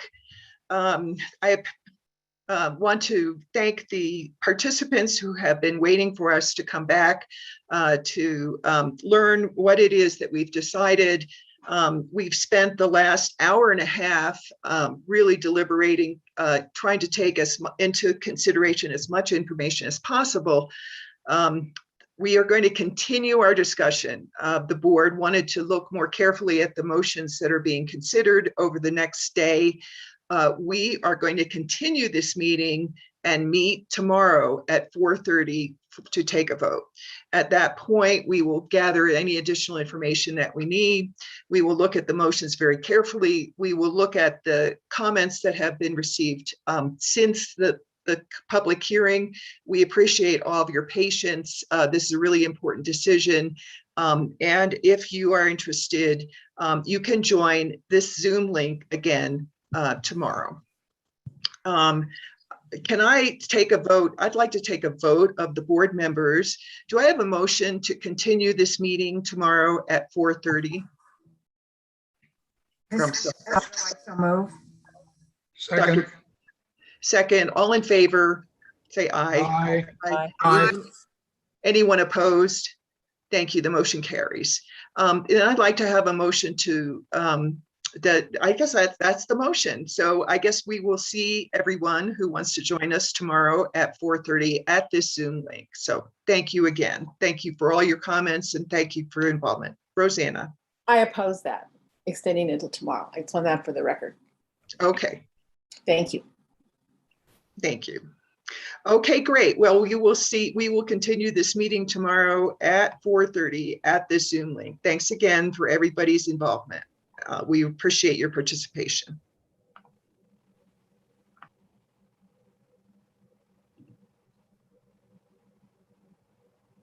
I want to thank the participants who have been waiting for us to come back to learn what it is that we've decided. We've spent the last hour and a half really deliberating, trying to take into consideration as much information as possible. We are going to continue our discussion. The board wanted to look more carefully at the motions that are being considered over the next day. We are going to continue this meeting and meet tomorrow at 4:30 to take a vote. At that point, we will gather any additional information that we need. We will look at the motions very carefully. We will look at the comments that have been received since the public hearing. We appreciate all of your patience. This is a really important decision. And if you are interested, you can join this Zoom link again tomorrow. Can I take a vote? I'd like to take a vote of the board members. Do I have a motion to continue this meeting tomorrow at 4:30? Move. Second. Second, all in favor, say aye. Aye. Aye. Anyone opposed? Thank you. The motion carries. And I'd like to have a motion to I guess that's the motion. So I guess we will see everyone who wants to join us tomorrow at 4:30 at this Zoom link. So thank you again. Thank you for all your comments and thank you for your involvement. Rosanna. I oppose that, extending it until tomorrow. I just want that for the record. Okay. Thank you. Thank you. Okay, great. Well, you will see, we will continue this meeting tomorrow at 4:30 at this Zoom link. Thanks again for everybody's involvement. We appreciate your participation.